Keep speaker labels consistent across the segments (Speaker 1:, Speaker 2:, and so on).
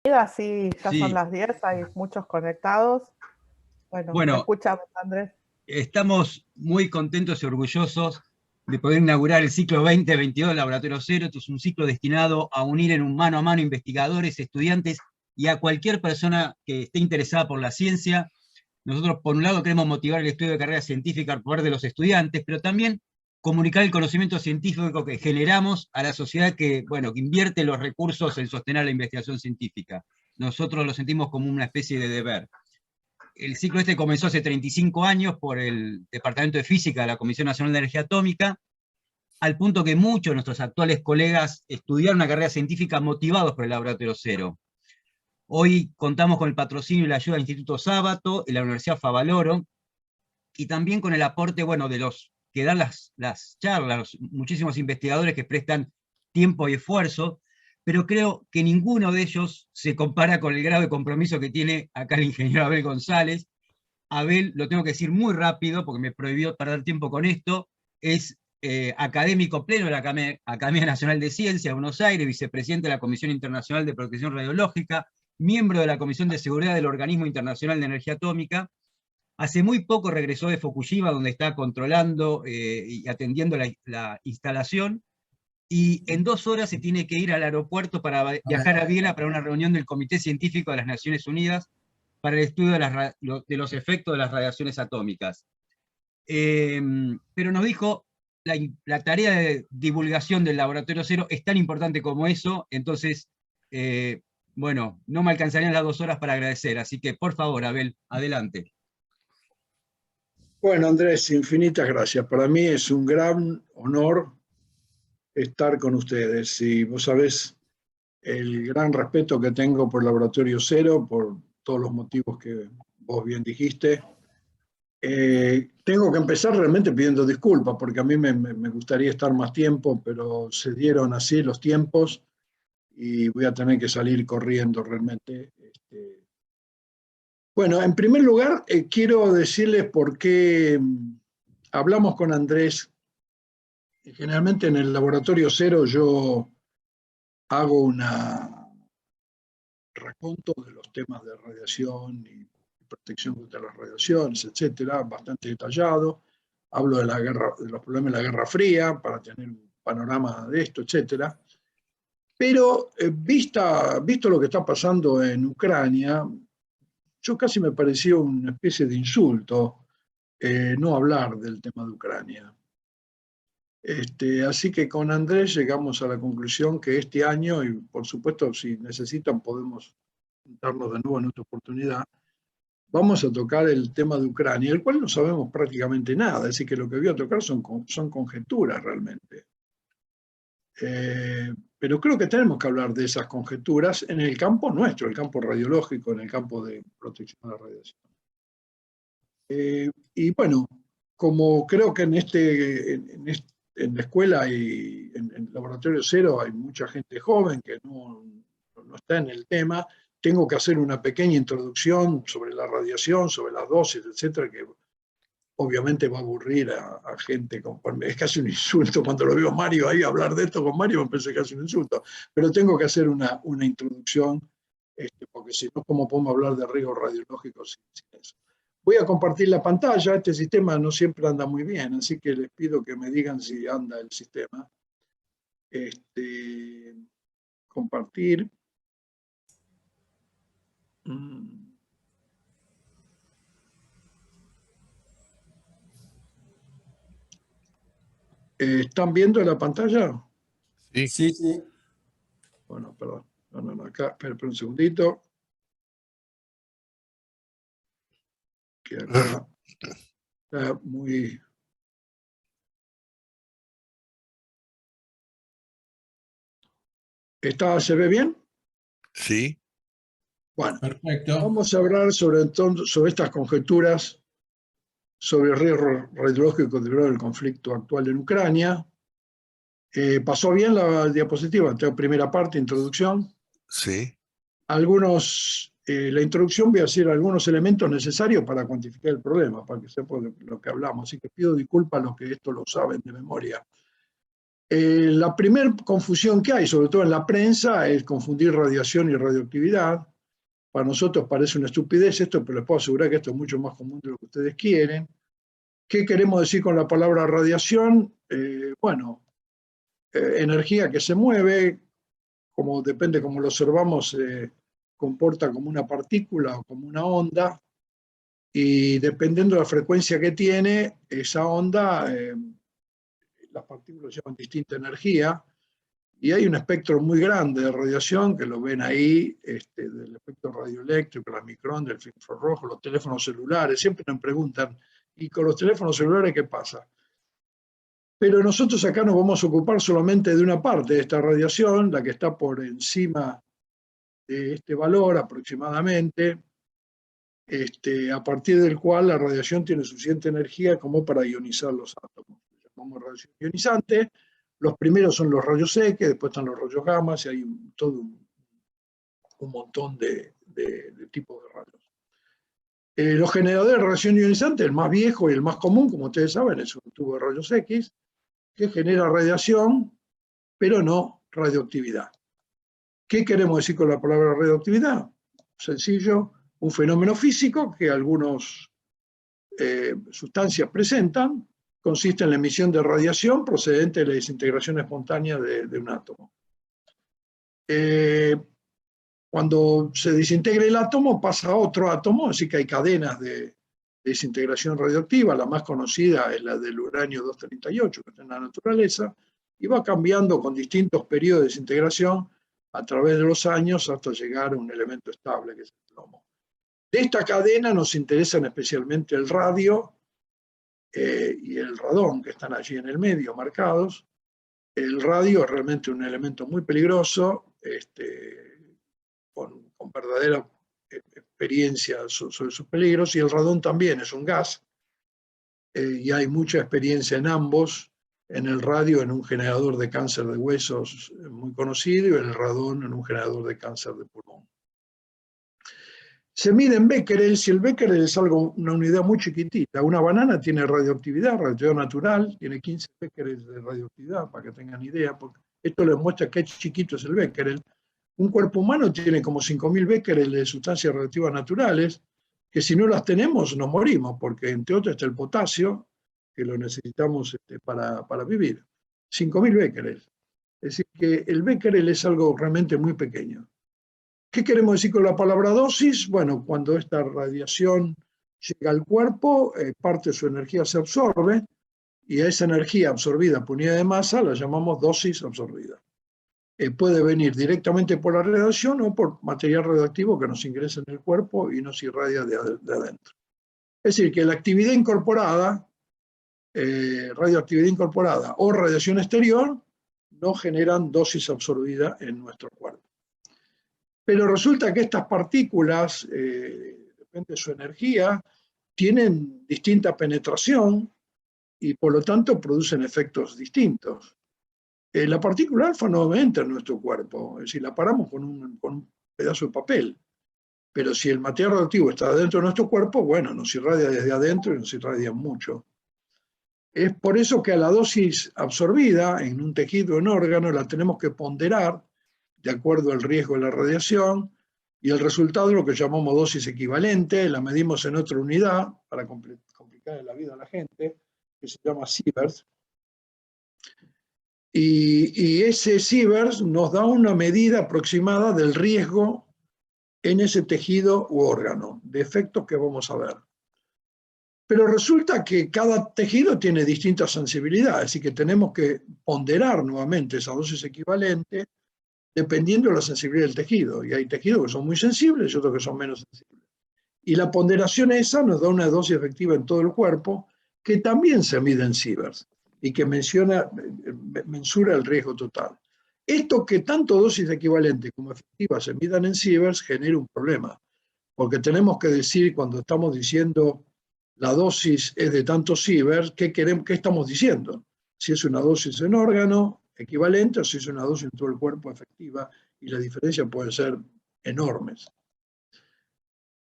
Speaker 1: Sí, ya son
Speaker 2: Sí,
Speaker 1: las 10, hay muchos conectados. Bueno, ¿me
Speaker 2: bueno,
Speaker 1: escucha, Andrés?
Speaker 2: estamos muy contentos y orgullosos de poder inaugurar el ciclo 2022 del Laboratorio Cero. Esto es un ciclo destinado a unir en un mano a mano investigadores, estudiantes y a cualquier persona que esté interesada por la ciencia. Nosotros, por un lado, queremos motivar el estudio de carrera científica por parte de los estudiantes, pero también comunicar el conocimiento científico que generamos a la sociedad que, bueno, que invierte los recursos en sostener la investigación científica. Nosotros lo sentimos como una especie de deber. El ciclo este comenzó hace 35 años por el Departamento de Física de la Comisión Nacional de Energía Atómica, al punto que muchos de nuestros actuales colegas estudiaron una carrera científica motivados por el Laboratorio Cero. Hoy contamos con el patrocinio y la ayuda del Instituto Sábato y la Universidad Favaloro, y también con el aporte, bueno, de los que dan las charlas, los muchísimos investigadores que prestan tiempo y esfuerzo, pero creo que ninguno de ellos se compara con el grado de compromiso que tiene acá el ingeniero Abel González. Abel, lo tengo que decir muy rápido porque me prohibió perder tiempo con esto, es académico pleno de la Academia Nacional de Ciencia de Buenos Aires, vicepresidente de la Comisión Internacional de Protección Radiológica, miembro de la Comisión de Seguridad del Organismo Internacional de Energía Atómica. Hace muy poco regresó de Fukushima, donde está controlando y atendiendo la instalación, y en 2 horas se tiene que ir al aeropuerto para viajar a Viena para una reunión del Comité Científico de las Naciones Unidas para el estudio de los efectos de las radiaciones atómicas. Pero nos dijo, la tarea de divulgación del Laboratorio Cero es tan importante como eso, entonces, bueno, no me alcanzarían las 2 horas para agradecer, así que por favor, Abel, adelante.
Speaker 3: Bueno, Andrés, infinitas gracias. Para mí es un gran honor estar con ustedes. Y vos sabés el gran respeto que tengo por el Laboratorio Cero, por todos los motivos que vos bien dijiste. Tengo que empezar realmente pidiendo disculpas, porque a mí me gustaría estar más tiempo, pero se dieron así los tiempos y voy a tener que salir corriendo realmente. Bueno, en primer lugar, quiero decirles por qué hablamos con Andrés. Generalmente en el Laboratorio Cero yo hago una raconto de los temas de radiación y protección contra las radiaciones, etcétera, bastante detallado. Hablo de la guerra, de los problemas de la Guerra Fría para tener un panorama de esto, etcétera. Pero visto lo que está pasando en Ucrania, yo casi me pareció una especie de insulto no hablar del tema de Ucrania. Así que con Andrés llegamos a la conclusión que este año, y por supuesto si necesitan podemos darnos de nuevo en otra oportunidad, vamos a tocar el tema de Ucrania, el cual no sabemos prácticamente nada, así que lo que voy a tocar son conjeturas realmente. Pero creo que tenemos que hablar de esas conjeturas en el campo nuestro, el campo radiológico, en el campo de protección de la radiación. Y bueno, como creo que en la escuela y en el Laboratorio Cero hay mucha gente joven que no está en el tema, tengo que hacer una pequeña introducción sobre la radiación, sobre las dosis, etcétera, que obviamente va a aburrir a gente. Es casi un insulto cuando lo veo a Mario ahí hablar de esto con Mario, me parece casi un insulto, pero tengo que hacer una introducción, porque si no, ¿cómo podemos hablar de riesgos radiológicos sin eso? Voy a compartir la pantalla, este sistema no siempre anda muy bien, así que les pido que me digan si anda el sistema. Compartir. ¿Están viendo la pantalla?
Speaker 4: Sí.
Speaker 5: Sí, sí.
Speaker 3: Bueno, perdón. No, acá, espera un segundito. Que acá está muy... ¿Se ve bien?
Speaker 4: Sí.
Speaker 3: Bueno,
Speaker 5: Perfecto.
Speaker 3: vamos a hablar sobre estas conjeturas sobre el riesgo radiológico derivado del conflicto actual en Ucrania. ¿Pasó bien la diapositiva? Tengo primera parte, introducción.
Speaker 4: Sí.
Speaker 3: La introducción voy a decir algunos elementos necesarios para cuantificar el problema, para que sepan lo que hablamos. Así que pido disculpas a los que esto lo saben de memoria. La primera confusión que hay, sobre todo en la prensa, es confundir radiación y radioactividad. Para nosotros parece una estupidez esto, pero les puedo asegurar que esto es mucho más común de lo que ustedes quieren. ¿Qué queremos decir con la palabra radiación? Bueno, energía que se mueve, como depende cómo lo observamos, se comporta como una partícula o como una onda, y dependiendo de la frecuencia que tiene, esa onda, las partículas llevan distinta energía, y hay un espectro muy grande de radiación, que lo ven ahí, del espectro radioeléctrico, las microondas, el infrarrojo, los teléfonos celulares. Siempre nos preguntan, ¿y con los teléfonos celulares qué pasa? Pero nosotros acá nos vamos a ocupar solamente de una parte de esta radiación, la que está por encima de este valor aproximadamente, a partir del cual la radiación tiene suficiente energía como para ionizar los átomos. Como radiación ionizante, los primeros son los rayos X, después están los rayos gamma, y hay todo un montón de tipos de rayos. Los generadores de radiación ionizante, el más viejo y el más común, como ustedes saben, es un tubo de rayos X, que genera radiación, pero no radioactividad. ¿Qué queremos decir con la palabra radioactividad? Sencillo, un fenómeno físico que algunas sustancias presentan, consiste en la emisión de radiación procedente de la desintegración espontánea de un átomo. Cuando se desintegra el átomo, pasa a otro átomo, así que hay cadenas de desintegración radioactiva. La más conocida es la del uranio 238, que está en la naturaleza, y va cambiando con distintos periodos de desintegración a través de los años hasta llegar a un elemento estable, que es el plomo. De esta cadena nos interesan especialmente el radio y el radón, que están allí en el medio, marcados. El radio es realmente un elemento muy peligroso, con verdadera experiencia sobre sus peligros, y el radón también es un gas, y hay mucha experiencia en ambos. En el radio, en un generador de cáncer de huesos muy conocido, y en el radón, en un generador de cáncer de pulmón. Se mide en becquerel. Si el becquerel es una unidad muy chiquitita, una banana tiene radioactividad natural, tiene 15 becquerel de radioactividad, para que tengan idea, porque esto les muestra qué chiquito es el becquerel. Un cuerpo humano tiene como 5.000 becquerel de sustancias radioactivas naturales, que si no las tenemos nos morimos, porque entre otras está el potasio, que lo necesitamos para vivir. 5.000 becquerel. Es decir, que el becquerel es algo realmente muy pequeño. ¿Qué queremos decir con la palabra dosis? Bueno, cuando esta radiación llega al cuerpo, parte de su energía se absorbe, y a esa energía absorbida por unidad de masa la llamamos dosis absorbida. Puede venir directamente por la radiación o por material radioactivo que nos ingresa en el cuerpo y nos irradia de adentro. Es decir, que la actividad incorporada, radioactividad incorporada o radiación exterior, no generan dosis absorbida en nuestro cuerpo. Pero resulta que estas partículas, depende de su energía, tienen distinta penetración y por lo tanto producen efectos distintos. La partícula alfa no entra en nuestro cuerpo, es decir, la paramos con un pedazo de papel. Pero si el material radioactivo está dentro de nuestro cuerpo, bueno, nos irradia desde adentro y nos irradia mucho. Es por eso que a la dosis absorbida en un tejido o en órgano la tenemos que ponderar de acuerdo al riesgo de la radiación, y el resultado es lo que llamamos dosis equivalente. La medimos en otra unidad para complicar la vida a la gente, que se llama sieverts. Y ese sieverts nos da una medida aproximada del riesgo en ese tejido u órgano, de efectos que vamos a ver. Pero resulta que cada tejido tiene distintas sensibilidades, así que tenemos que ponderar nuevamente esa dosis equivalente dependiendo de la sensibilidad del tejido. Y hay tejidos que son muy sensibles y otros que son menos sensibles. Y la ponderación esa nos da una dosis efectiva en todo el cuerpo, que también se mide en sieverts y que mensura el riesgo total. Esto, que tanto dosis equivalente como efectiva se midan en sieverts, genera un problema, porque tenemos que decir, cuando estamos diciendo la dosis es de tantos sieverts, ¿qué estamos diciendo? Si es una dosis en órgano equivalente o si es una dosis en todo el cuerpo efectiva, y la diferencia puede ser enormes.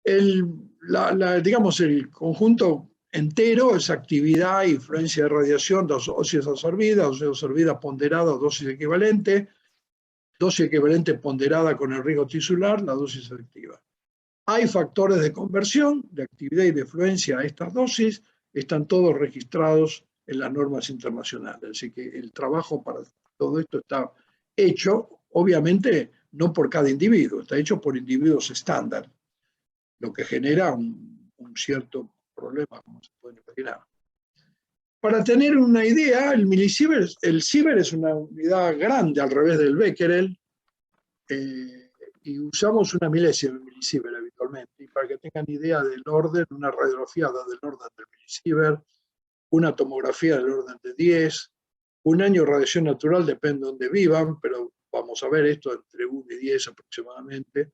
Speaker 3: Digamos, el conjunto entero es actividad e influencia de radiación, dosis absorbida ponderada, dosis equivalente ponderada con el riesgo tisular, la dosis efectiva. Hay factores de conversión, de actividad y de influencia a estas dosis, están todos registrados en las normas internacionales. Así que el trabajo para todo esto está hecho, obviamente, no por cada individuo, está hecho por individuos estándar, lo que genera un cierto problema, como se puede imaginar. Para tener una idea, el Sievert es una unidad grande al revés del Becquerel, y usamos una milésima de milisievert habitualmente. Y para que tengan idea del orden, una radiografía da del orden del milisievert, una tomografía del orden de 10, un año de radiación natural, depende de donde vivan, pero vamos a ver esto entre 1 y 10 aproximadamente.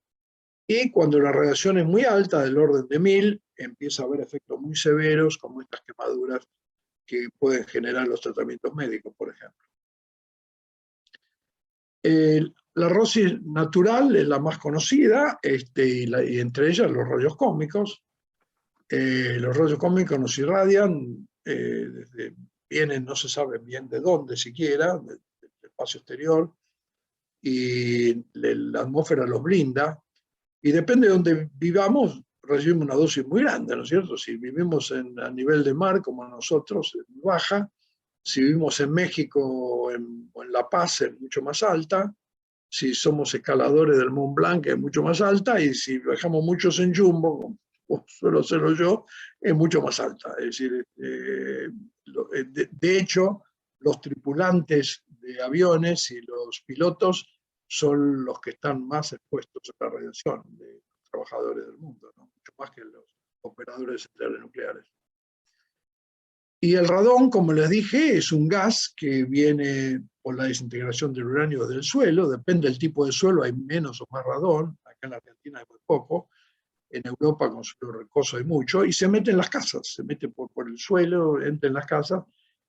Speaker 3: Y cuando la radiación es muy alta, del orden de 1000, empieza a haber efectos muy severos, como estas quemaduras que pueden generar los tratamientos médicos, por ejemplo. La dosis natural es la más conocida, y entre ellas los rayos cósmicos. Los rayos cósmicos nos irradian, vienen, no se sabe bien de dónde siquiera, del espacio exterior, y la atmósfera los blinda, y depende de donde vivamos, recibimos una dosis muy grande, ¿no es cierto? Si vivimos a nivel de mar, como nosotros, es muy baja. Si vivimos en México o en La Paz, es mucho más alta. Si somos escaladores del Mont Blanc, es mucho más alta. Y si viajamos muchos en Jumbo, como suelo hacerlo yo, es mucho más alta. Es decir, de hecho, los tripulantes de aviones y los pilotos son los que están más expuestos a la radiación de los trabajadores del mundo, ¿no? Mucho más que los operadores de centrales nucleares. Y el radón, como les dije, es un gas que viene por la desintegración del uranio del suelo, depende del tipo de suelo, hay menos o más radón, acá en la Argentina hay muy poco, en Europa con suelo rocoso hay mucho, y se mete en las casas, se mete por el suelo, entra en las casas,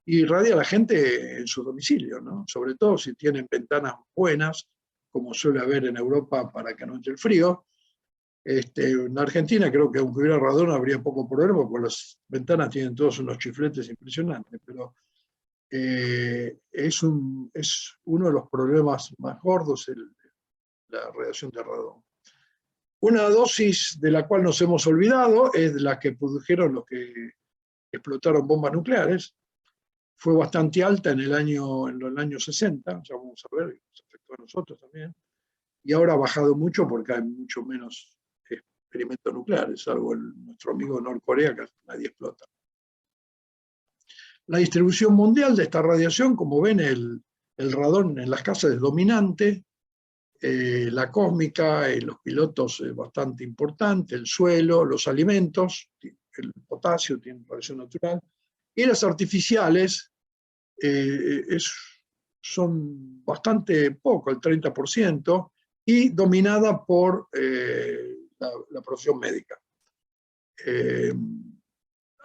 Speaker 3: y irradia a la gente en su domicilio, ¿no? Sobre todo si tienen ventanas buenas, como suele haber en Europa para que no entre el frío. En Argentina creo que aunque hubiera radón habría poco problema, porque las ventanas tienen todos unos chifletes impresionantes, pero es uno de los problemas más gordos la radiación de radón. Una dosis de la cual nos hemos olvidado es la que produjeron los que explotaron bombas nucleares. Fue bastante alta en los años 60, ya vamos a ver, nos afectó a nosotros también, y ahora ha bajado mucho porque hay mucho menos experimentos nucleares, salvo nuestro amigo Norcorea, que nadie explota. La distribución mundial de esta radiación, como ven, el radón en las casas es dominante, la cósmica, los pilotos es bastante importante, el suelo, los alimentos, el potasio tiene radiación natural, y las artificiales son bastante poco, el 30%, y dominada por la profesión médica.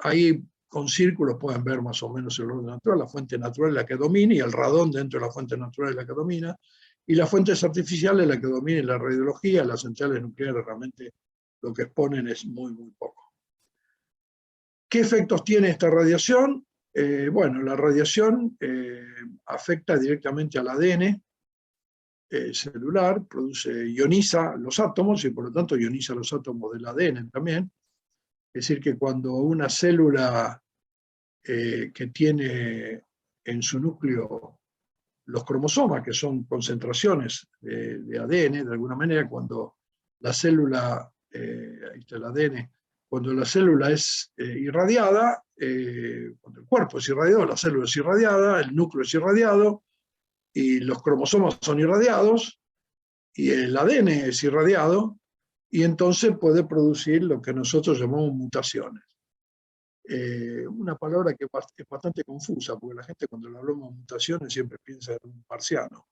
Speaker 3: Ahí con círculos pueden ver más o menos el orden natural, la fuente natural es la que domina, y el radón dentro de la fuente natural es la que domina, y las fuentes artificiales la que domina, la radiología, las centrales nucleares realmente lo que exponen es muy, muy poco. ¿Qué efectos tiene esta radiación? Bueno, la radiación afecta directamente al ADN celular, ioniza los átomos y por lo tanto ioniza los átomos del ADN también. Es decir, que cuando una célula que tiene en su núcleo los cromosomas, que son concentraciones de ADN, de alguna manera, cuando la célula, ahí está el ADN, cuando la célula es irradiada, cuando el cuerpo es irradiado, la célula es irradiada, el núcleo es irradiado, y los cromosomas son irradiados, y el ADN es irradiado, y entonces puede producir lo que nosotros llamamos mutaciones. Una palabra que es bastante confusa, porque la gente cuando le hablamos de mutaciones siempre piensa en un marciano.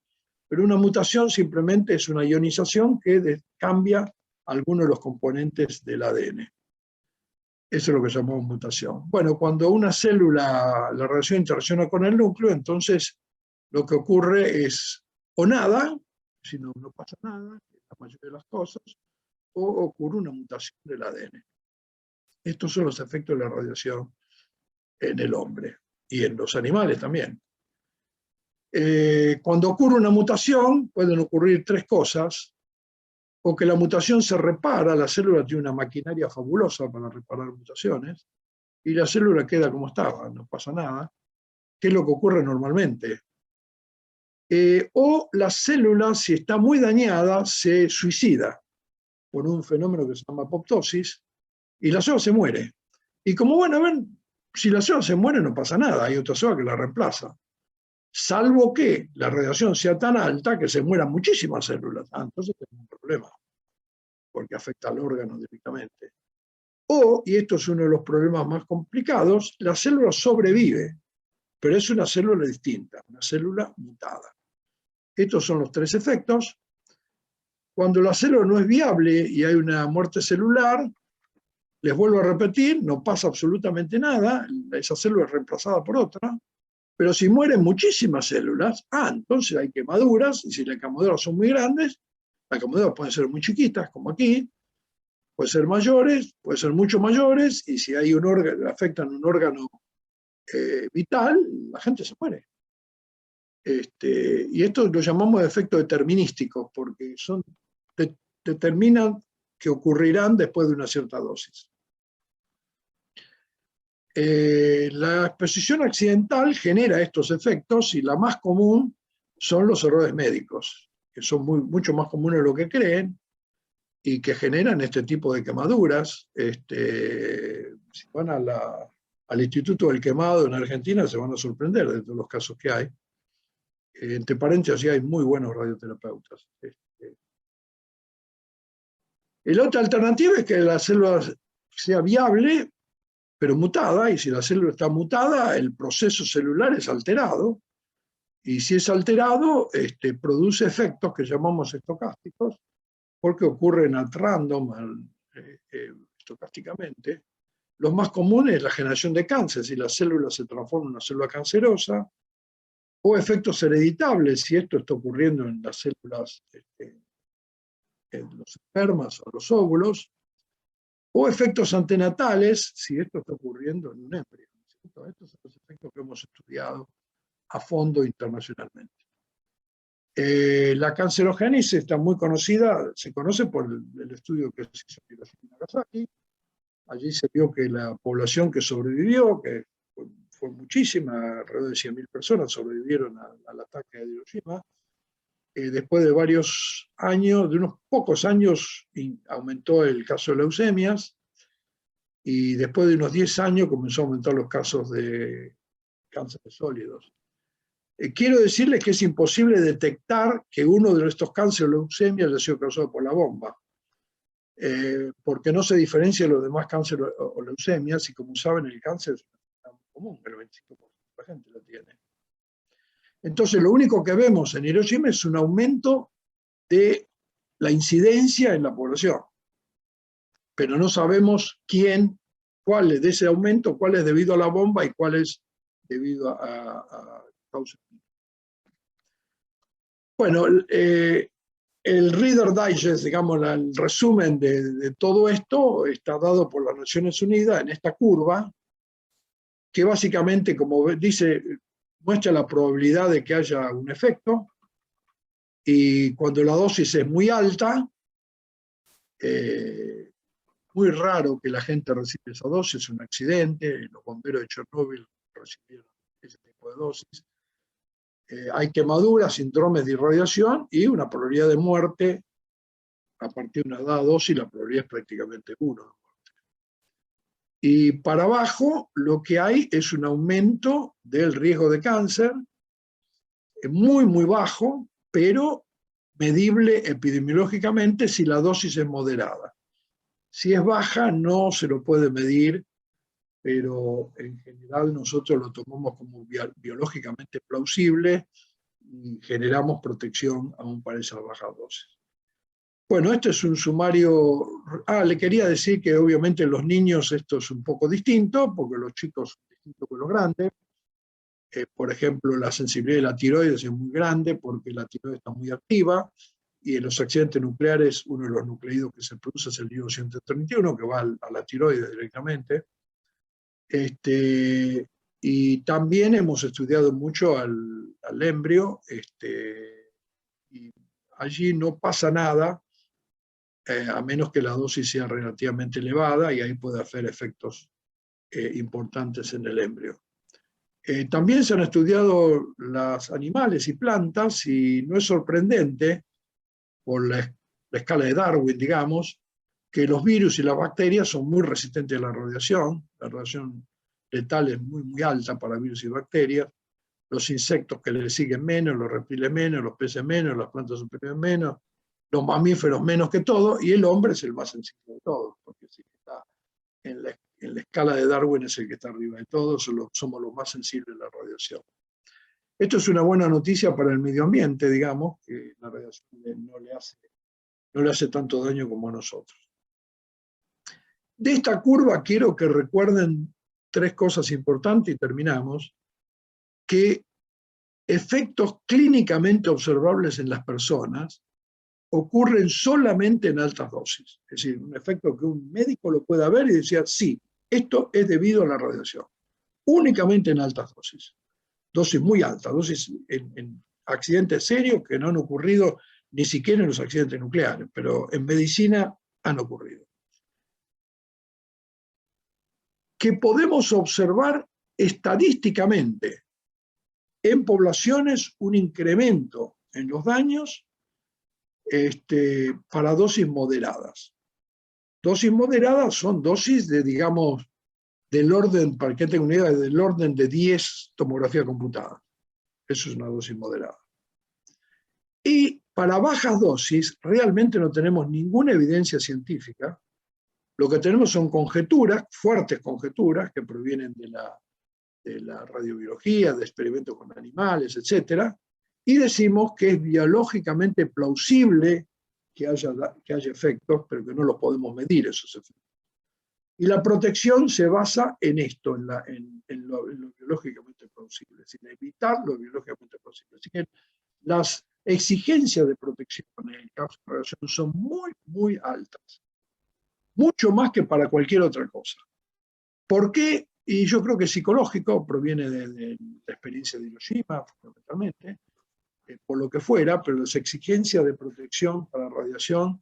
Speaker 3: Pero una mutación simplemente es una ionización que cambia algunos de los componentes del ADN. Eso es lo que llamamos mutación. Bueno, cuando una célula, la radiación interacciona con el núcleo, entonces lo que ocurre es o nada, si no pasa nada, la mayoría de las cosas, o ocurre una mutación del ADN. Estos son los efectos de la radiación en el hombre y en los animales también. Cuando ocurre una mutación, pueden ocurrir tres cosas: o que la mutación se repara, la célula tiene una maquinaria fabulosa para reparar mutaciones, y la célula queda como estaba, no pasa nada, que es lo que ocurre normalmente. O la célula, si está muy dañada, se suicida por un fenómeno que se llama apoptosis, y la célula se muere. Y como bueno, ven, si la célula se muere no pasa nada, hay otra célula que la reemplaza. Salvo que la radiación sea tan alta que se mueran muchísimas células. Entonces tenemos un problema, porque afecta al órgano directamente. O, y esto es uno de los problemas más complicados, la célula sobrevive, pero es una célula distinta, una célula mutada. Estos son los tres efectos. Cuando la célula no es viable y hay una muerte celular, les vuelvo a repetir, no pasa absolutamente nada, esa célula es reemplazada por otra, pero si mueren muchísimas células, entonces hay quemaduras, y si las quemaduras son muy grandes, las quemaduras pueden ser muy chiquitas, como aquí, pueden ser mayores, pueden ser mucho mayores, y si hay un órgano, afectan un órgano vital, la gente se muere. Y esto lo llamamos efectos determinísticos, porque determinan que ocurrirán después de una cierta dosis. La exposición accidental genera estos efectos, y la más común son los errores médicos, que son mucho más comunes de lo que creen, y que generan este tipo de quemaduras. Si van al Instituto del Quemado en Argentina, se van a sorprender de todos los casos que hay. Entre paréntesis, hay muy buenos radioterapeutas. La otra alternativa es que la célula sea viable, pero mutada, y si la célula está mutada, el proceso celular es alterado, y si es alterado, produce efectos que llamamos estocásticos, porque ocurren at random, estocásticamente. Los más comunes es la generación de cáncer, si la célula se transforma en una célula cancerosa, o efectos hereditables, si esto está ocurriendo en las células, en los espermas o los óvulos, o efectos antenatales, si esto está ocurriendo en un embrión. Estos son los efectos que hemos estudiado a fondo internacionalmente. La cancerogénesis está muy conocida, se conoce por el estudio que se hizo en Hiroshima y Nagasaki. Allí se vio que la población que sobrevivió, que fue muchísima, alrededor de 100.000 personas sobrevivieron al ataque de Hiroshima. Después de varios años, de unos pocos años, aumentó el caso de leucemias, y después de unos 10 años comenzó a aumentar los casos de cánceres sólidos. Quiero decirles que es imposible detectar que uno de estos cánceres o leucemias haya sido causado por la bomba, porque no se diferencia de los demás cánceres o leucemias, y como saben, el cáncer es muy común, el 25% de la gente lo tiene. Entonces, lo único que vemos en Hiroshima es un aumento de la incidencia en la población, pero no sabemos cuál es de ese aumento, cuál es debido a la bomba y cuál es debido a causas. Bueno, el Reader Digest, digamos, el resumen de todo esto está dado por las Naciones Unidas en esta curva, que básicamente, como dice, muestra la probabilidad de que haya un efecto, y cuando la dosis es muy alta, muy raro que la gente reciba esa dosis, es un accidente, los bomberos de Chernóbil recibieron ese tipo de dosis. Hay quemaduras, síndromes de irradiación y una probabilidad de muerte a partir de una dada dosis, la probabilidad es prácticamente 1. Y para abajo lo que hay es un aumento del riesgo de cáncer, muy, muy bajo, pero medible epidemiológicamente si la dosis es moderada. Si es baja no se lo puede medir, pero en general nosotros lo tomamos como biológicamente plausible y generamos protección aún para esas bajas dosis. Bueno, este es un sumario. Le quería decir que obviamente en los niños esto es un poco distinto, porque los chicos son distintos que los grandes. Por ejemplo, la sensibilidad de la tiroides es muy grande porque la tiroides está muy activa, y en los accidentes nucleares uno de los nucleídos que se produce es el iodo 131, que va a la tiroides directamente. Y también hemos estudiado mucho al embrio, y allí no pasa nada, a menos que la dosis sea relativamente elevada, y ahí puede hacer efectos importantes en el embrio. También se han estudiado los animales y plantas, y no es sorprendente, por la escala de Darwin, digamos, que los virus y las bacterias son muy resistentes a la radiación letal es muy, muy alta para virus y bacterias, los insectos que le siguen menos, los reptiles menos, los peces menos, las plantas superiores menos, los mamíferos menos que todo, y el hombre es el más sensible de todos, porque si está en la escala de Darwin es el que está arriba de todos, somos los más sensibles a la radiación. Esto es una buena noticia para el medio ambiente, digamos, que la radiación no le hace tanto daño como a nosotros. De esta curva quiero que recuerden 3 cosas importantes y terminamos, que efectos clínicamente observables en las personas ocurren solamente en altas dosis. Es decir, un efecto que un médico lo pueda ver y decir, sí, esto es debido a la radiación. Únicamente en altas dosis. Dosis muy altas, dosis en accidentes serios que no han ocurrido ni siquiera en los accidentes nucleares, pero en medicina han ocurrido. Que podemos observar estadísticamente en poblaciones un incremento en los daños para dosis moderadas. Dosis moderadas son dosis de, digamos, del orden, para que tengan una idea, del orden de 10 tomografías computadas. Eso es una dosis moderada. Y para bajas dosis realmente no tenemos ninguna evidencia científica. Lo que tenemos son conjeturas, fuertes conjeturas, que provienen de la radiobiología, de experimentos con animales, etc. Y decimos que es biológicamente plausible que haya efectos, pero que no los podemos medir esos efectos. Y la protección se basa en esto, en lo biológicamente plausible, sin evitar lo biológicamente plausible. Así que las exigencias de protección en el caso de radiación son muy, muy altas. Mucho más que para cualquier otra cosa. ¿Por qué? Y yo creo que es psicológico, proviene de la experiencia de Hiroshima, fundamentalmente, por lo que fuera, pero las exigencias de protección para radiación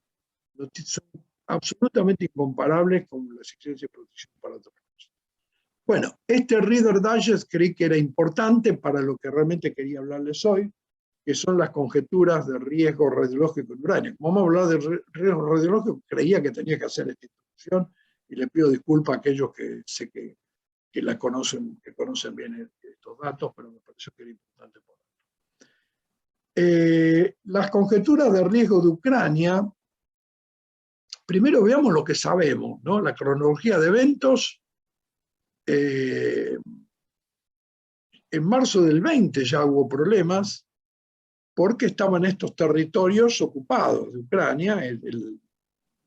Speaker 3: son absolutamente incomparables con las exigencias de protección para otras cosas. Bueno, este Reader Digest creí que era importante para lo que realmente quería hablarles hoy, que son las conjeturas de riesgo radiológico en uranio. Como vamos a hablar de riesgo radiológico, creía que tenía que hacer esta introducción, y le pido disculpas a aquellos que sé que conocen bien estos datos, pero me pareció que era importante ponerlo. Las conjeturas de riesgo de Ucrania, primero veamos lo que sabemos, ¿no? La cronología de eventos. En marzo del 20 ya hubo problemas, porque estaban estos territorios ocupados de Ucrania,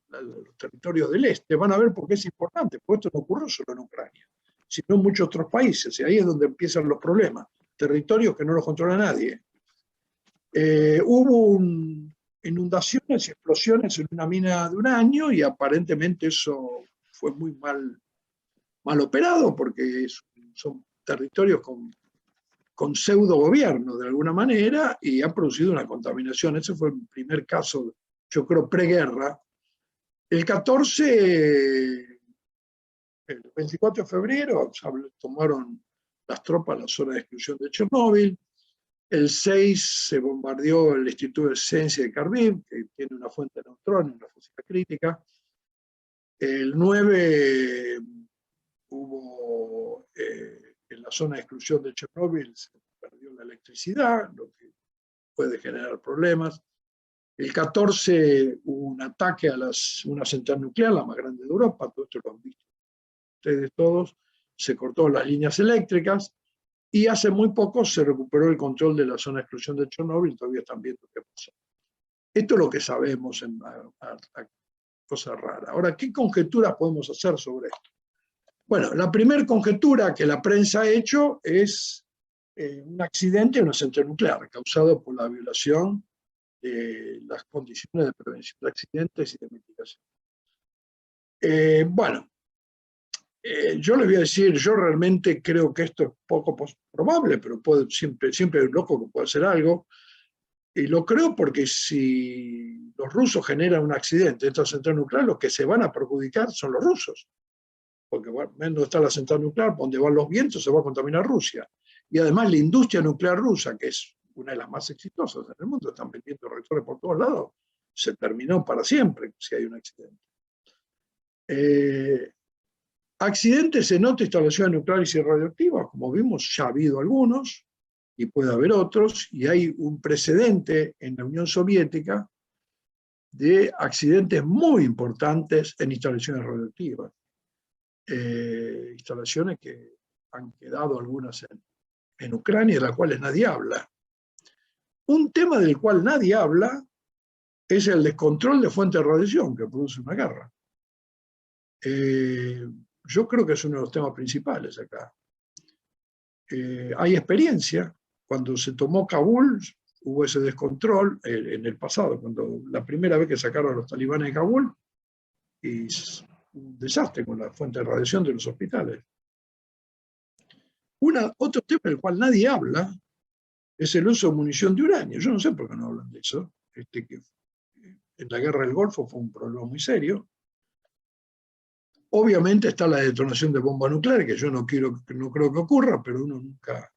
Speaker 3: los territorios del este. Van a ver por qué es importante, porque esto no ocurrió solo en Ucrania, sino en muchos otros países, y ahí es donde empiezan los problemas. Territorios que no los controla nadie. Hubo inundaciones y explosiones en una mina de uranio, y aparentemente eso fue muy mal operado, porque son territorios con pseudo gobierno de alguna manera, y ha producido una contaminación. Ese fue el primer caso, yo creo, preguerra. El 24 de febrero tomaron las tropas la zona de exclusión de Chernóbil. El 6 se bombardeó el Instituto de Ciencia de Kharkiv, que tiene una fuente de neutrones, una física crítica. El 9 hubo en la zona de exclusión de Chernóbil se perdió la electricidad, lo que puede generar problemas. El 14 hubo un ataque a una central nuclear, la más grande de Europa, todo esto lo han visto ustedes todos, se cortó las líneas eléctricas, y hace muy poco se recuperó el control de la zona de exclusión de Chernóbil, todavía están viendo qué pasó. Esto es lo que sabemos, cosa rara. Ahora, ¿qué conjeturas podemos hacer sobre esto? Bueno, la primera conjetura que la prensa ha hecho es un accidente en una central nuclear causado por la violación de las condiciones de prevención de accidentes y de mitigación. Bueno, Yo les voy a decir, yo realmente creo que esto es poco probable, pero siempre hay un loco que puede hacer algo. Y lo creo porque si los rusos generan un accidente en esta central nuclear, los que se van a perjudicar son los rusos. Porque bueno, donde está la central nuclear, donde van los vientos, se va a contaminar Rusia. Y además la industria nuclear rusa, que es una de las más exitosas en el mundo, están vendiendo reactores por todos lados, se terminó para siempre si hay un accidente. Accidentes en otras instalaciones nucleares y radioactivas, como vimos, ya ha habido algunos, y puede haber otros, y hay un precedente en la Unión Soviética de accidentes muy importantes en instalaciones radioactivas. Instalaciones que han quedado algunas en Ucrania, de las cuales nadie habla. Un tema del cual nadie habla es el descontrol de fuentes de radiación que produce una guerra. Yo creo que es uno de los temas principales acá. Hay experiencia. Cuando se tomó Kabul, hubo ese descontrol en el pasado, cuando la primera vez que sacaron a los talibanes de Kabul, y un desastre con la fuente de radiación de los hospitales. Otro tema del cual nadie habla es el uso de munición de uranio. Yo no sé por qué no hablan de eso. Que en la guerra del Golfo fue un problema muy serio. Obviamente está la detonación de bomba nuclear, que yo no creo que ocurra, pero uno nunca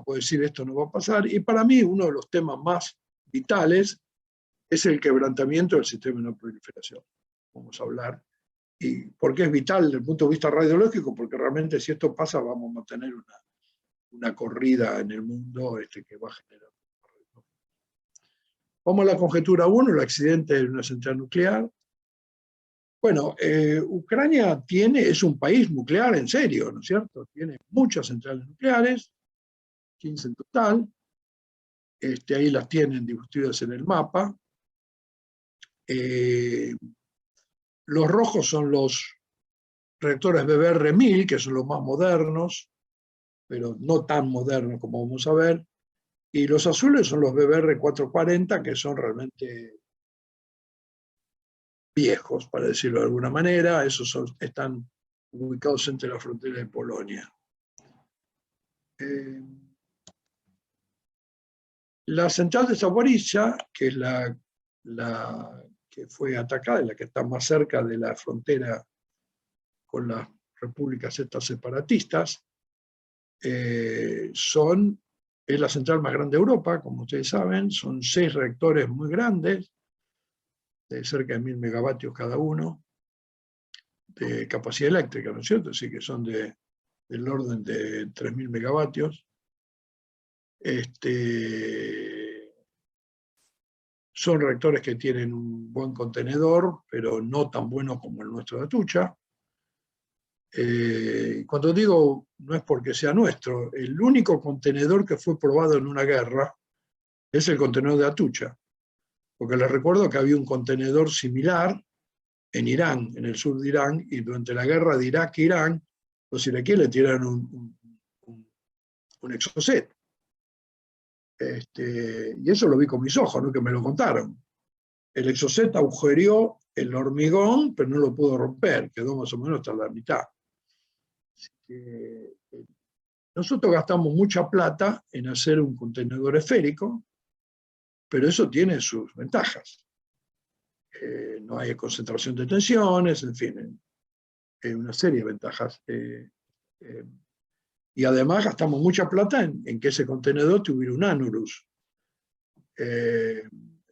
Speaker 3: puede decir esto no va a pasar. Y para mí uno de los temas más vitales es el quebrantamiento del sistema de no proliferación. Vamos a hablar. ¿Y por qué es vital desde el punto de vista radiológico? Porque realmente si esto pasa vamos a tener una corrida en el mundo que va a generar. Vamos a la conjetura 1, el accidente de una central nuclear. Bueno, Ucrania es un país nuclear en serio, ¿no es cierto? Tiene muchas centrales nucleares, 15 en total. Ahí las tienen distribuidas en el mapa. Los rojos son los reactores BBR-1000, que son los más modernos, pero no tan modernos como vamos a ver. Y los azules son los BBR-440, que son realmente viejos, para decirlo de alguna manera. Esos están ubicados entre la frontera de Polonia. La central de Zaporizhia, que es la que fue atacada, la que está más cerca de la frontera con las repúblicas estas separatistas, es la central más grande de Europa, como ustedes saben. Son 6 reactores muy grandes, de cerca de 1000 megavatios cada uno, de capacidad eléctrica, ¿no es cierto? Así que son del orden de 3000 megavatios. Son reactores que tienen un buen contenedor, pero no tan bueno como el nuestro de Atucha. Cuando digo no es porque sea nuestro, el único contenedor que fue probado en una guerra es el contenedor de Atucha. Porque les recuerdo que había un contenedor similar en Irán, en el sur de Irán, y durante la guerra de Irak-Irán, los iraquíes le tiraron un exocet. Y eso lo vi con mis ojos, no que me lo contaron. El exocet agujereó el hormigón, pero no lo pudo romper, quedó más o menos hasta la mitad. Así que, nosotros gastamos mucha plata en hacer un contenedor esférico, pero eso tiene sus ventajas. No hay concentración de tensiones, en fin, una serie de ventajas. Y además gastamos mucha plata en que ese contenedor tuviera un annulus. Es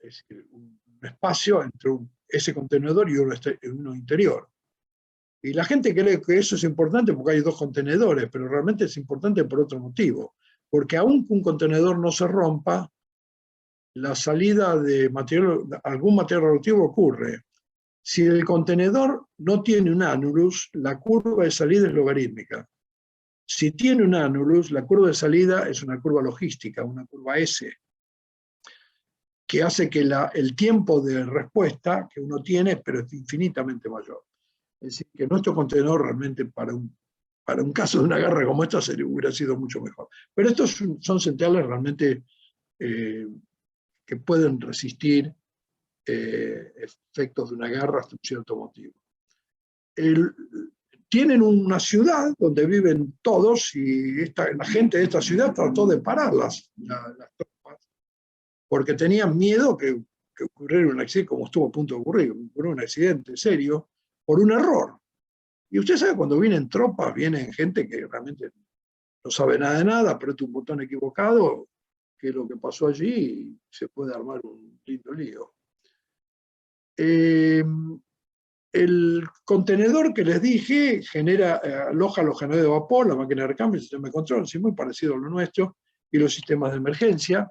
Speaker 3: decir, un espacio entre ese contenedor y uno interior. Y la gente cree que eso es importante porque hay 2 contenedores, pero realmente es importante por otro motivo. Porque aun que un contenedor no se rompa, la salida de algún material radioactivo ocurre. Si el contenedor no tiene un annulus, la curva de salida es logarítmica. Si tiene un annulus, la curva de salida es una curva logística, una curva S, que hace que el tiempo de respuesta que uno tiene, pero es infinitamente mayor. Es decir, que nuestro contenedor realmente para un caso de una guerra como esta hubiera sido mucho mejor. Pero estos son centrales realmente que pueden resistir efectos de una guerra hasta un cierto motivo. tienen una ciudad donde viven todos y la gente de esta ciudad trató de parar las tropas porque tenían miedo que ocurriera un accidente, como estuvo a punto de ocurrir, un accidente serio por un error. Y usted sabe, cuando vienen tropas, vienen gente que realmente no sabe nada de nada, aprieta un botón equivocado, que es lo que pasó allí, y se puede armar un lindo lío. El contenedor que les dije aloja los generadores de vapor, la máquina de recambio, el sistema de control, es muy parecido a lo nuestro, y los sistemas de emergencia.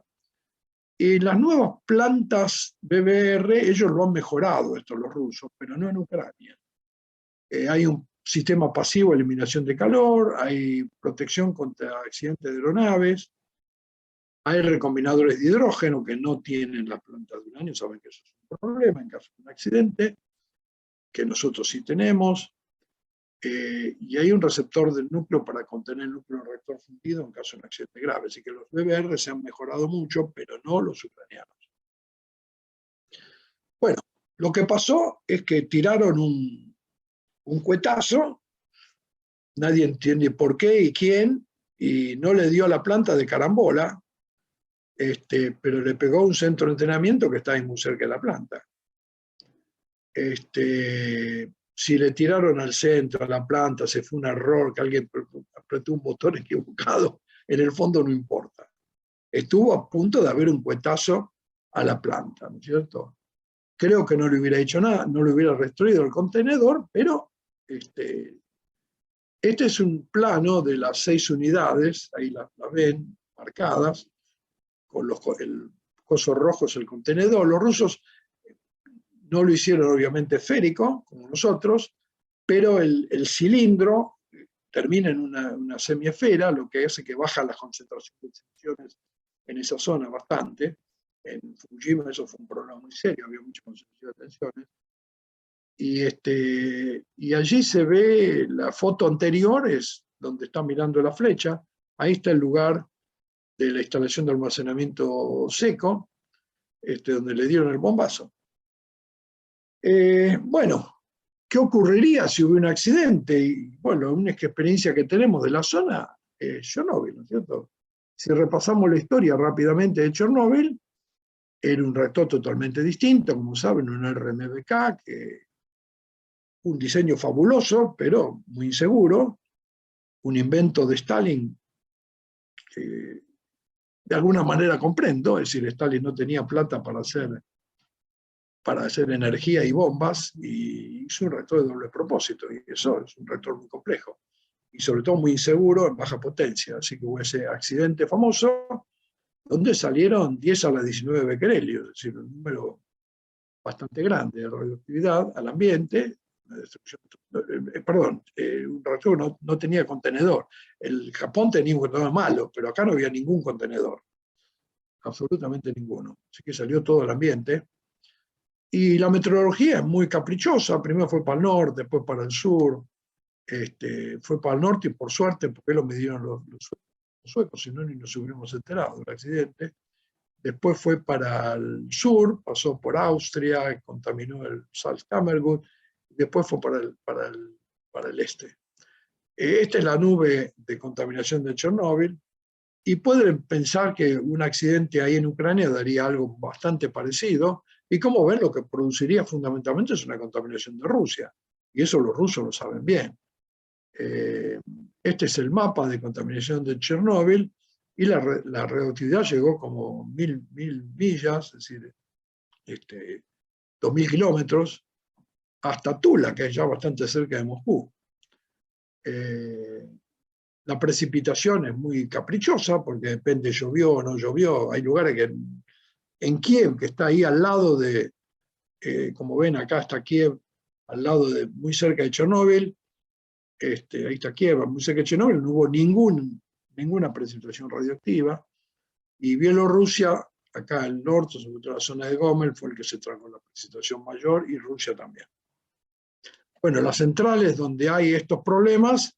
Speaker 3: Y las nuevas plantas BBR, ellos lo han mejorado, esto los rusos, pero no en Ucrania. Hay un sistema pasivo de eliminación de calor, hay protección contra accidentes de aeronaves, hay recombinadores de hidrógeno que no tienen las plantas de uranio, saben que eso es un problema en caso de un accidente, que nosotros sí tenemos, y hay un receptor del núcleo para contener el núcleo del reactor fundido en caso de un accidente grave. Así que los BBR se han mejorado mucho, pero no los ucranianos. Bueno, lo que pasó es que tiraron un cuetazo, nadie entiende por qué y quién, y no le dio a la planta de carambola, pero le pegó a un centro de entrenamiento que está ahí muy cerca de la planta. Si le tiraron al centro, a la planta, se fue un error, que alguien apretó un botón equivocado, en el fondo no importa. Estuvo a punto de haber un cuetazo a la planta, ¿no es cierto? Creo que no le hubiera hecho nada, no le hubiera destruido el contenedor, pero este es un plano de las 6 unidades, ahí las ven marcadas, con el coso rojo es el contenedor. Los rusos no lo hicieron obviamente esférico, como nosotros, pero el cilindro termina en una semiesfera, lo que hace que baja la concentración de tensiones en esa zona bastante. En Fukushima eso fue un problema muy serio, había mucha concentración de tensiones. Y allí se ve la foto anterior, es donde está mirando la flecha, ahí está el lugar de la instalación de almacenamiento seco, donde le dieron el bombazo. Bueno, ¿qué ocurriría si hubiera un accidente? Y bueno, una experiencia que tenemos de la zona es Chernobyl, ¿no es cierto? Si repasamos la historia rápidamente de Chernobyl, era un reactor totalmente distinto, como saben, un RMBK, un diseño fabuloso, pero muy inseguro, un invento de Stalin que de alguna manera comprendo, es decir, Stalin no tenía plata para hacer energía y bombas, y hizo un reactor de doble propósito, y eso es un reactor muy complejo, y sobre todo muy inseguro en baja potencia, así que hubo ese accidente famoso, donde salieron 10 a la 19 becquerelios, es decir, un número bastante grande de radioactividad al ambiente. Una destrucción, un reactor no tenía contenedor. El Japón tenía un contenedor malo, pero acá no había ningún contenedor, absolutamente ninguno, así que salió todo al ambiente. Y la meteorología es muy caprichosa, primero fue para el norte, después para el sur, fue para el norte y por suerte, porque lo midieron los suecos, si no ni nos hubiéramos enterado del accidente. Después fue para el sur, pasó por Austria, contaminó el Salzkammergut, después fue para el este. Esta es la nube de contaminación de Chernóbil, y pueden pensar que un accidente ahí en Ucrania daría algo bastante parecido, y como ven, lo que produciría fundamentalmente es una contaminación de Rusia, y eso los rusos lo saben bien. Este es el mapa de contaminación de Chernóbil, y la radioactividad llegó como 1000 millas, es decir, 2000 kilómetros, hasta Tula, que es ya bastante cerca de Moscú. La precipitación es muy caprichosa, porque depende, llovió o no llovió. Hay lugares que en Kiev, que está ahí al lado de, como ven acá está Kiev, al lado de, muy cerca de Chernóbil, ahí está Kiev, muy cerca de Chernóbil, no hubo ninguna precipitación radioactiva, y Bielorrusia, acá al norte, sobre todo la zona de Gomel, fue el que se trajo la precipitación mayor, y Rusia también. Bueno, las centrales donde hay estos problemas,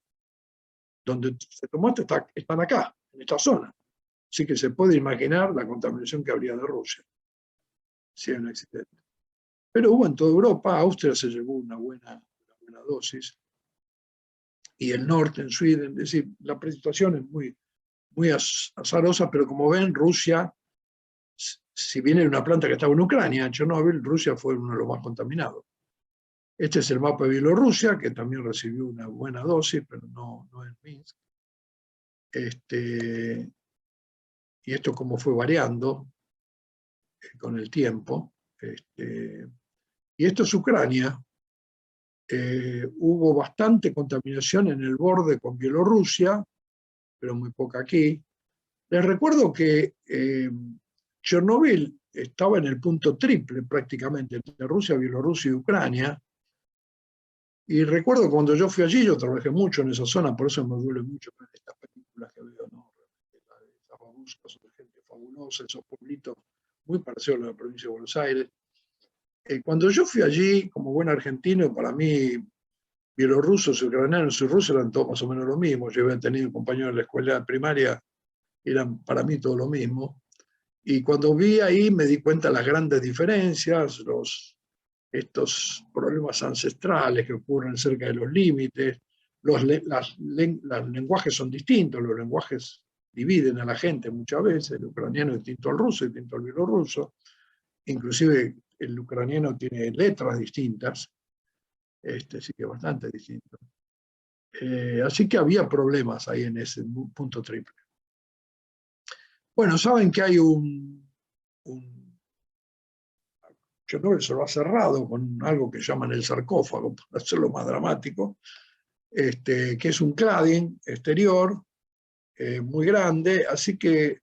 Speaker 3: donde se tomó esto, están acá, en esta zona. Así que se puede imaginar la contaminación que habría de Rusia, si hay un accidente. Pero hubo en toda Europa, Austria se llevó una buena dosis. y el norte en Sweden. Es decir, la situación es muy azarosa, pero como ven, Rusia, si bien era una planta que estaba en Ucrania, en Chernóbil, Rusia fue uno de los más contaminados. Este es el mapa de Bielorrusia, que también recibió una buena dosis, pero no en Minsk. Y esto como fue variando con el tiempo. Y esto es Ucrania. Hubo bastante contaminación en el borde con Bielorrusia, pero muy poca aquí. Les recuerdo que Chernóbil estaba en el punto triple prácticamente entre Rusia, Bielorrusia y Ucrania. Y recuerdo cuando yo fui allí, yo trabajé mucho en esa zona, por eso me duele mucho ver estas películas que veo, ¿no? Las babuscas, son gente fabulosa, esos pueblitos muy parecidos a la provincia de Buenos Aires. Cuando yo fui allí, como buen argentino, para mí, bielorrusos, ucranianos y rusos eran todos más o menos lo mismo. Yo había tenido compañeros en la escuela primaria, eran para mí todo lo mismo. Y cuando vi ahí me di cuenta de las grandes diferencias, estos problemas ancestrales que ocurren cerca de los límites, los lenguajes son distintos, los lenguajes dividen a la gente muchas veces, el ucraniano es distinto al ruso, es distinto al bielorruso, inclusive el ucraniano tiene letras distintas, sí que bastante distinto. Así que había problemas ahí en ese punto triple. Bueno, saben que hay Chernóbil se lo ha cerrado con algo que llaman el sarcófago, para hacerlo más dramático, que es un cladding exterior muy grande, así que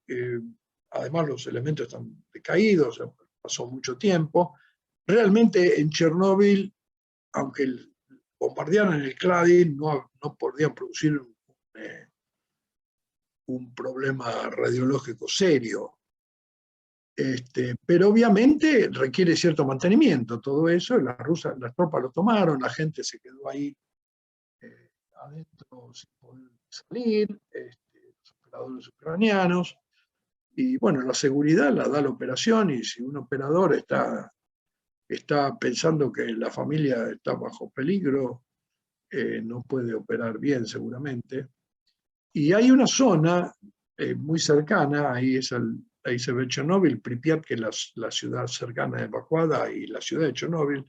Speaker 3: además los elementos están decaídos, pasó mucho tiempo. Realmente en Chernóbil, aunque bombardearan el cladding, no podían producir un problema radiológico serio. Pero obviamente requiere cierto mantenimiento, todo eso, las tropas lo tomaron, la gente se quedó ahí adentro sin poder salir, los operadores ucranianos, y bueno, la seguridad la da la operación, y si un operador está pensando que la familia está bajo peligro, no puede operar bien seguramente. Y hay una zona muy cercana, ahí se ve Chernóbil, Pripyat, que es la ciudad cercana evacuada, y la ciudad de Chernóbil,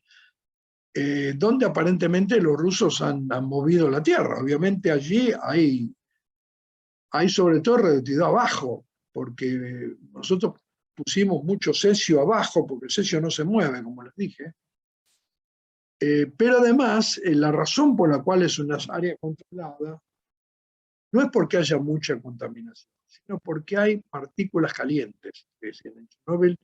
Speaker 3: donde aparentemente los rusos han movido la tierra. Obviamente allí hay sobre todo radioactividad abajo, porque nosotros pusimos mucho cesio abajo, porque el cesio no se mueve, como les dije. Pero además, la razón por la cual es una área controlada no es porque haya mucha contaminación, sino porque hay partículas calientes. Es decir, en Chernóbil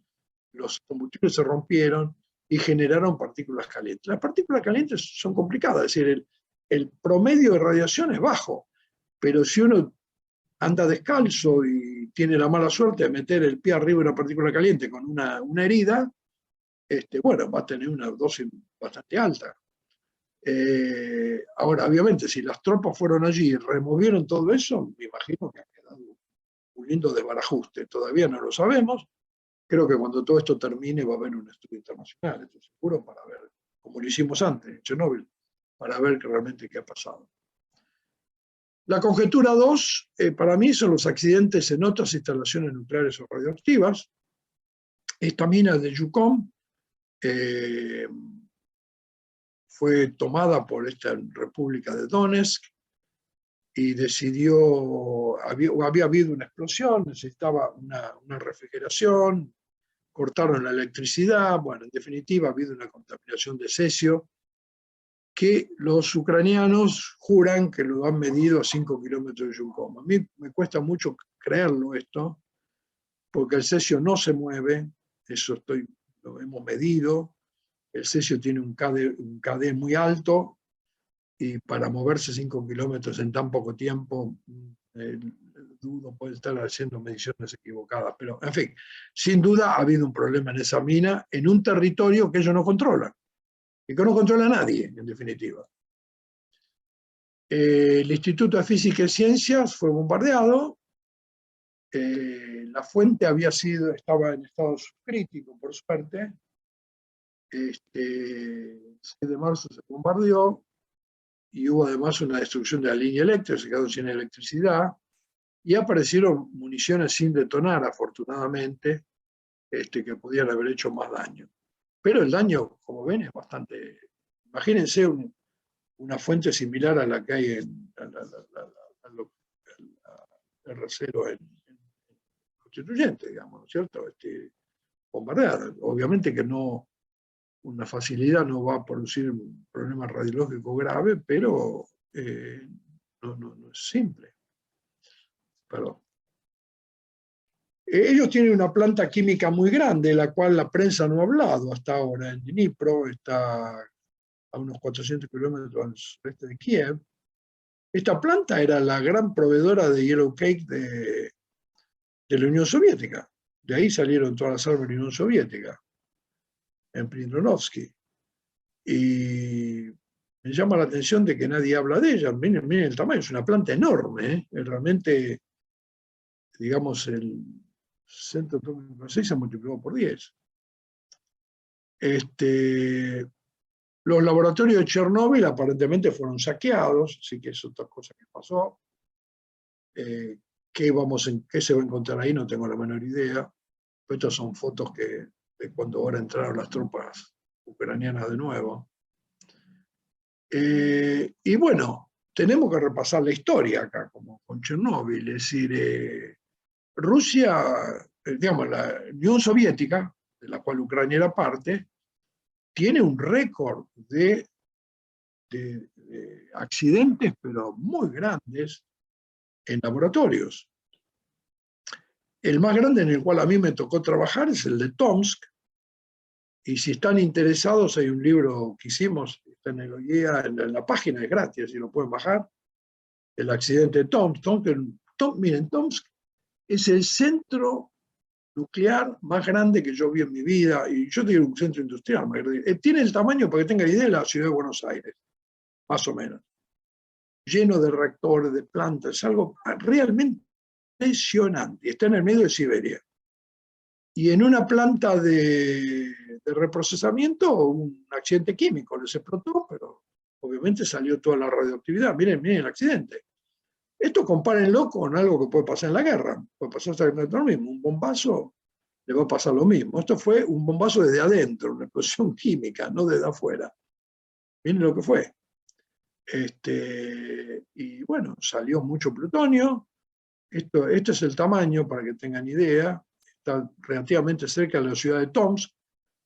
Speaker 3: los combustibles se rompieron y generaron partículas calientes. Las partículas calientes son complicadas, es decir, el promedio de radiación es bajo, pero si uno anda descalzo y tiene la mala suerte de meter el pie arriba de una partícula caliente con una herida, bueno, va a tener una dosis bastante alta. Ahora, obviamente, si las tropas fueron allí y removieron todo eso, me imagino que ha quedado un lindo desbarajuste. Todavía no lo sabemos. Creo que cuando todo esto termine va a haber un estudio internacional, estoy seguro, para ver, como lo hicimos antes en Chernóbil, para ver realmente qué ha pasado. La conjetura 2, para mí, son los accidentes en otras instalaciones nucleares o radioactivas. Esta mina de Yukon fue tomada por esta República de Donetsk y había habido una explosión, necesitaba una refrigeración, cortaron la electricidad, bueno, en definitiva ha habido una contaminación de cesio que los ucranianos juran que lo han medido a 5 kilómetros de Yukon. A mí me cuesta mucho creerlo esto, porque el cesio no se mueve, eso lo hemos medido, el cesio tiene un KD muy alto, y para moverse 5 kilómetros en tan poco tiempo, dudo puede estar haciendo mediciones equivocadas, pero en fin, sin duda ha habido un problema en esa mina, en un territorio que ellos no controlan, y que no controla nadie, en definitiva. El Instituto de Física y Ciencias fue bombardeado, la fuente estaba en estado subcrítico, por suerte. El 6 de marzo se bombardeó, y hubo además una destrucción de la línea eléctrica, se quedaron sin electricidad, y aparecieron municiones sin detonar, afortunadamente, que podían haber hecho más daño. Pero el daño, como ven, es bastante... Imagínense una fuente similar a la que hay en R0 en Constituyente, digamos, ¿no es cierto? Bombardeada. Obviamente que no, una facilidad no va a producir un problema radiológico grave, pero no es simple. Perdón. Ellos tienen una planta química muy grande, la cual la prensa no ha hablado hasta ahora. En Dnipro, está a unos 400 kilómetros al sureste de Kiev. Esta planta era la gran proveedora de yellow cake de la Unión Soviética. De ahí salieron todas las armas de la Unión Soviética, en Prindronovsky. Y me llama la atención de que nadie habla de ella. Miren el tamaño, es una planta enorme, ¿eh? Realmente, digamos, el centro atómico 6 se multiplicó por 10. Los laboratorios de Chernóbil aparentemente fueron saqueados, así que es otra cosa que pasó. ¿Qué se va a encontrar ahí? No tengo la menor idea. Pero estas son fotos de cuando ahora entraron las tropas ucranianas de nuevo. Y bueno, tenemos que repasar la historia acá, como con Chernóbil. Es decir, Rusia, digamos, la Unión Soviética, de la cual Ucrania era parte, tiene un récord de accidentes, pero muy grandes, en laboratorios. El más grande en el cual a mí me tocó trabajar es el de Tomsk, y si están interesados hay un libro que hicimos, está en el OIEA, en la página, es gratis, si lo pueden bajar, el accidente de Tomsk. Miren, Tomsk es el centro nuclear más grande que yo vi en mi vida, y yo digo un centro industrial más grande. Tiene el tamaño, para que tenga idea, de la ciudad de Buenos Aires, más o menos. Lleno de reactores, de plantas, es algo realmente impresionante. Está en el medio de Siberia. Y en una planta de reprocesamiento, un accidente químico les explotó, pero obviamente salió toda la radioactividad. Miren el accidente. Esto compárenlo con algo que puede pasar en la guerra. Puede pasar exactamente lo mismo. Un bombazo le va a pasar lo mismo. Esto fue un bombazo desde adentro, una explosión química, no desde afuera. Miren lo que fue. Y bueno, salió mucho plutonio. Este es el tamaño, para que tengan idea. Está relativamente cerca de la ciudad de Tomsk.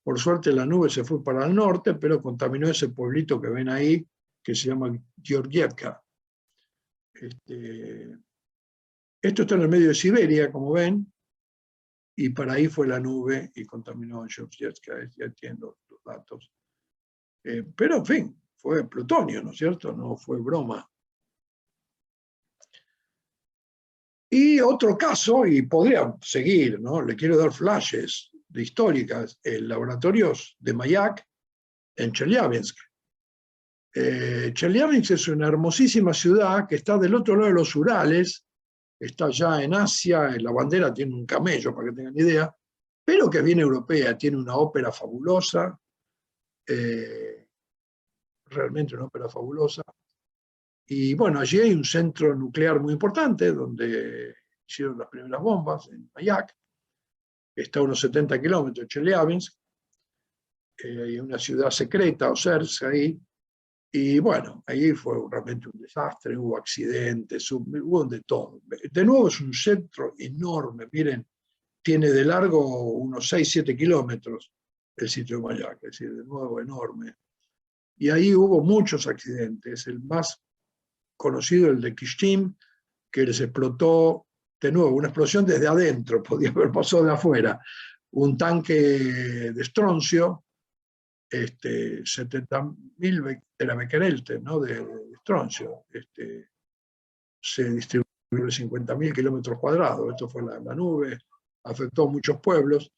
Speaker 3: Por suerte la nube se fue para el norte, pero contaminó ese pueblito que ven ahí, que se llama Georgievka. Esto está en el medio de Siberia, como ven, y para ahí fue la nube y contaminó Georgievka. Ya entiendo los datos. Pero, en fin, fue plutonio, ¿no es cierto? No fue broma. Y otro caso, y podría seguir, ¿no? Le quiero dar flashes de históricas, laboratorios de Mayak en Chelyabinsk. Chelyabinsk es una hermosísima ciudad que está del otro lado de los Urales, está ya en Asia, la bandera tiene un camello, para que tengan idea, pero que es bien europea, tiene una ópera fabulosa, realmente una ópera fabulosa. Y bueno, allí hay un centro nuclear muy importante, donde hicieron las primeras bombas, en Mayak, que está a unos 70 kilómetros de Chelyabinsk. Hay una ciudad secreta, Osersk, ahí. Y bueno, ahí fue realmente un desastre, hubo accidentes, hubo de todo. De nuevo es un centro enorme, miren, tiene de largo unos 6-7 kilómetros el sitio de Mayak, es decir, de nuevo enorme. Y ahí hubo muchos accidentes, el más conocido, el de Kishtim, que les explotó, de nuevo, una explosión desde adentro, podía haber pasado de afuera, un tanque de estroncio, 70.000 terabequerel, ¿no? de estroncio, se distribuyó en 50.000 kilómetros cuadrados, esto fue la nube, afectó a muchos pueblos,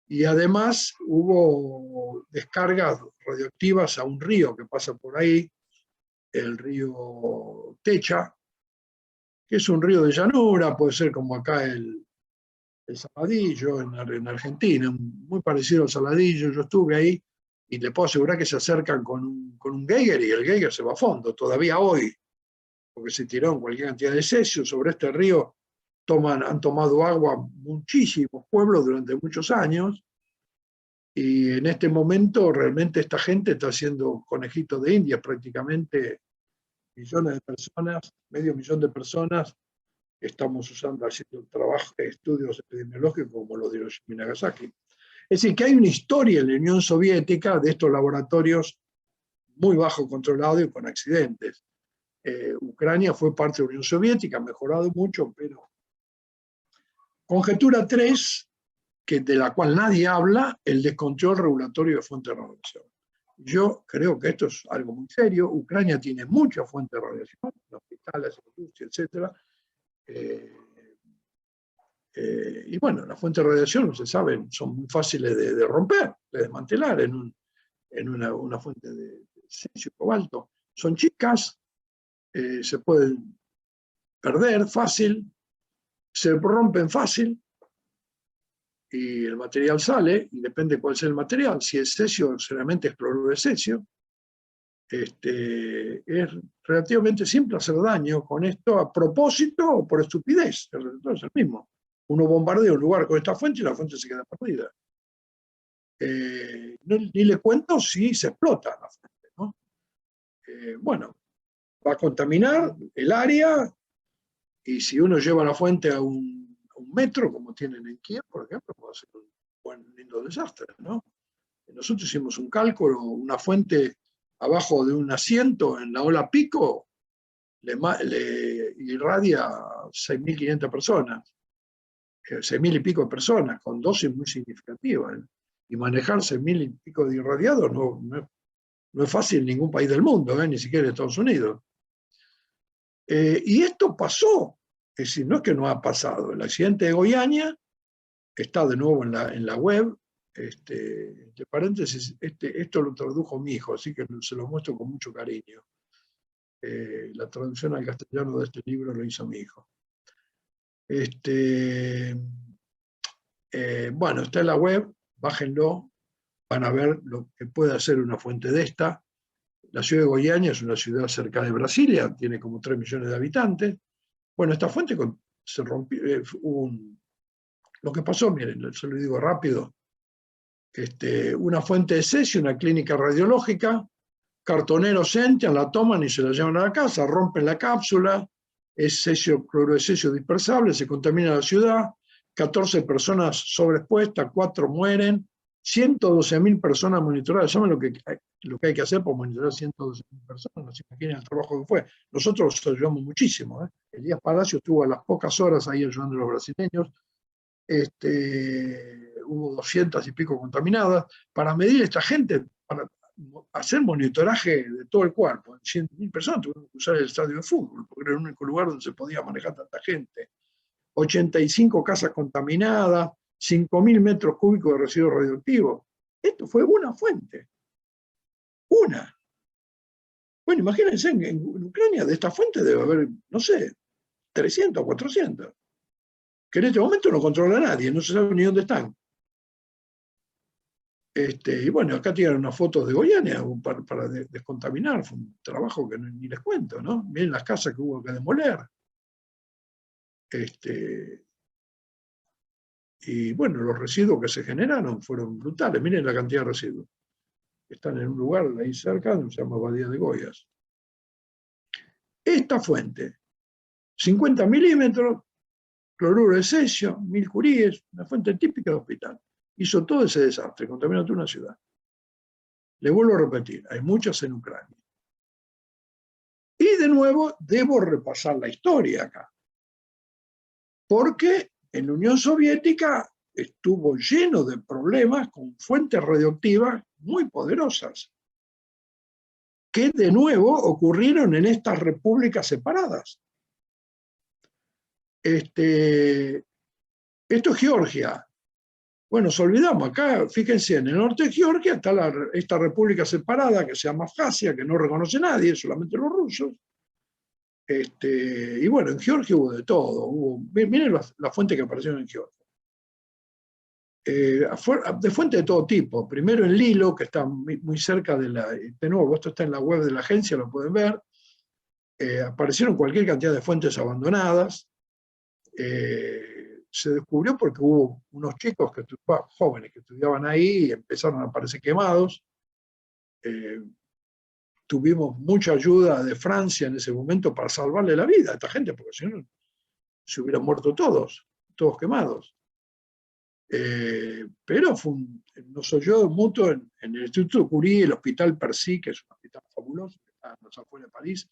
Speaker 3: y además hubo descargas radioactivas a un río que pasa por ahí, el río Techa, que es un río de llanura, puede ser como acá el Saladillo en Argentina, muy parecido al Saladillo. Yo estuve ahí, y le puedo asegurar que se acercan con un Geiger y el Geiger se va a fondo, todavía hoy, porque se tiró en cualquier cantidad de cesio. Sobre este río han tomado agua muchísimos pueblos durante muchos años, y en este momento realmente esta gente está haciendo conejitos de India, prácticamente millones de personas, medio millón de personas, estamos haciendo estudios epidemiológicos como los de Hiroshima y Nagasaki. Es decir, que hay una historia en la Unión Soviética de estos laboratorios muy bajo controlados y con accidentes. Ucrania fue parte de la Unión Soviética, ha mejorado mucho, pero... Conjetura 3, de la cual nadie habla, el descontrol regulatorio de fuentes de radiación. Yo creo que esto es algo muy serio. Ucrania tiene muchas fuentes de radiación, hospitales, industria, etc. Y bueno, las fuentes de radiación, se saben, son muy fáciles de romper, de desmantelar en una fuente de cesio, cobalto. Son chicas, se pueden perder fácil, se rompen fácil, y el material sale, y depende cuál sea el material. Si es cesio, generalmente es cloruro de cesio. Es relativamente simple hacer daño con esto a propósito o por estupidez. El resultado es el mismo. Uno bombardea un lugar con esta fuente y la fuente se queda perdida. Ni le cuento si se explota la fuente, ¿no? Bueno, va a contaminar el área, y si uno lleva la fuente a un metro, como tienen en Kiev, por ejemplo, puede ser un buen lindo desastre, ¿no? Nosotros hicimos un cálculo, una fuente abajo de un asiento en la ola pico le irradia 6.500 personas, 6.000 y pico de personas, con dosis muy significativas, ¿eh? Y manejar 6.000 y pico de irradiados no es fácil en ningún país del mundo, ni siquiera en Estados Unidos. Y esto pasó, es decir, no es que no ha pasado. El accidente de Goiânia está de nuevo en la web. Entre paréntesis, esto lo tradujo mi hijo, así que se lo muestro con mucho cariño. La traducción al castellano de este libro lo hizo mi hijo. Bueno, está en la web, bájenlo, van a ver lo que puede hacer una fuente de esta. La ciudad de Goiânia es una ciudad cerca de Brasilia, tiene como 3 millones de habitantes. Bueno, esta fuente se rompió, lo que pasó, miren, se lo digo rápido, una fuente de cesio, una clínica radiológica, cartoneros entran, la toman y se la llevan a la casa, rompen la cápsula, es cesio, cloruro de cesio dispersable, se contamina la ciudad, 14 personas sobreexpuestas, 4 mueren, 112.000 personas monitoradas. ¿Saben lo que hay que hacer por monitorar 112.000 personas? No se imaginan el trabajo que fue. Nosotros los ayudamos muchísimo, ¿eh? Elías Palacio estuvo a las pocas horas ahí ayudando a los brasileños. Hubo 200 y pico contaminadas. Para medir esta gente, para hacer monitoraje de todo el cuerpo, 100.000 personas tuvieron que usar el estadio de fútbol, porque era el único lugar donde se podía manejar tanta gente. 85 casas contaminadas, 5.000 metros cúbicos de residuos radioactivos. Esto fue una fuente. Una. Bueno, imagínense, en Ucrania de esta fuente debe haber, no sé, 300, 400. Que en este momento no controla nadie, no se sabe ni dónde están. Y bueno, acá tienen unas fotos de Goiânia para descontaminar. Fue un trabajo que ni les cuento, ¿no? Miren las casas que hubo que demoler. Y bueno, los residuos que se generaron fueron brutales. Miren la cantidad de residuos. Están en un lugar ahí cerca, se llama Badía de Goiás. Esta fuente, 50 milímetros, cloruro de cesio, 1000 curíes, una fuente típica de hospital. Hizo todo ese desastre, contaminó toda una ciudad. Le vuelvo a repetir, hay muchas en Ucrania. Y de nuevo, debo repasar la historia acá. Porque en la Unión Soviética estuvo lleno de problemas con fuentes radioactivas muy poderosas, que de nuevo ocurrieron en estas repúblicas separadas. Esto es Georgia. Bueno, nos olvidamos, acá, fíjense, en el norte de Georgia está esta república separada que se llama Abjasia, que no reconoce nadie, solamente los rusos. Y bueno, en Georgia hubo de todo. Miren la fuente que aparecieron en Georgia. de fuente de todo tipo. Primero en Lilo, que está muy cerca de nuevo, esto está en la web de la agencia, lo pueden ver. Aparecieron cualquier cantidad de fuentes abandonadas. Se descubrió porque hubo unos chicos jóvenes que estudiaban ahí y empezaron a aparecer quemados. Tuvimos mucha ayuda de Francia en ese momento para salvarle la vida a esta gente, porque si no se hubieran muerto todos quemados. Pero nos ayudó mutuo en el Instituto Curie, el Hospital Percy, que es un hospital fabuloso, que está en las afueras de París.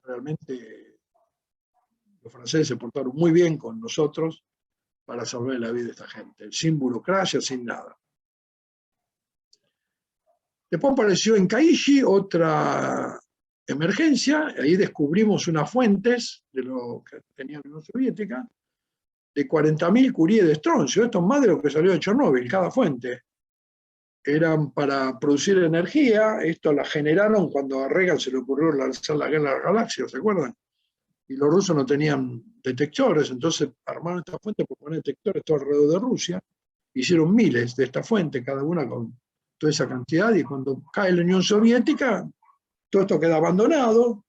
Speaker 3: Realmente los franceses se portaron muy bien con nosotros para salvar la vida de esta gente, sin burocracia, sin nada. Después apareció en Kaishi otra emergencia, ahí descubrimos unas fuentes de lo que tenía la Unión Soviética, de 40.000 curie de estroncio. Esto es más de lo que salió de Chernóbil, cada fuente. Eran para producir energía, esto la generaron cuando a Reagan se le ocurrió lanzar la guerra de las galaxias, ¿se acuerdan? Y los rusos no tenían detectores, entonces armaron esta fuente por poner detectores todo alrededor de Rusia. Hicieron miles de estas fuentes, cada una con toda esa cantidad, y cuando cae la Unión Soviética, todo esto queda abandonado,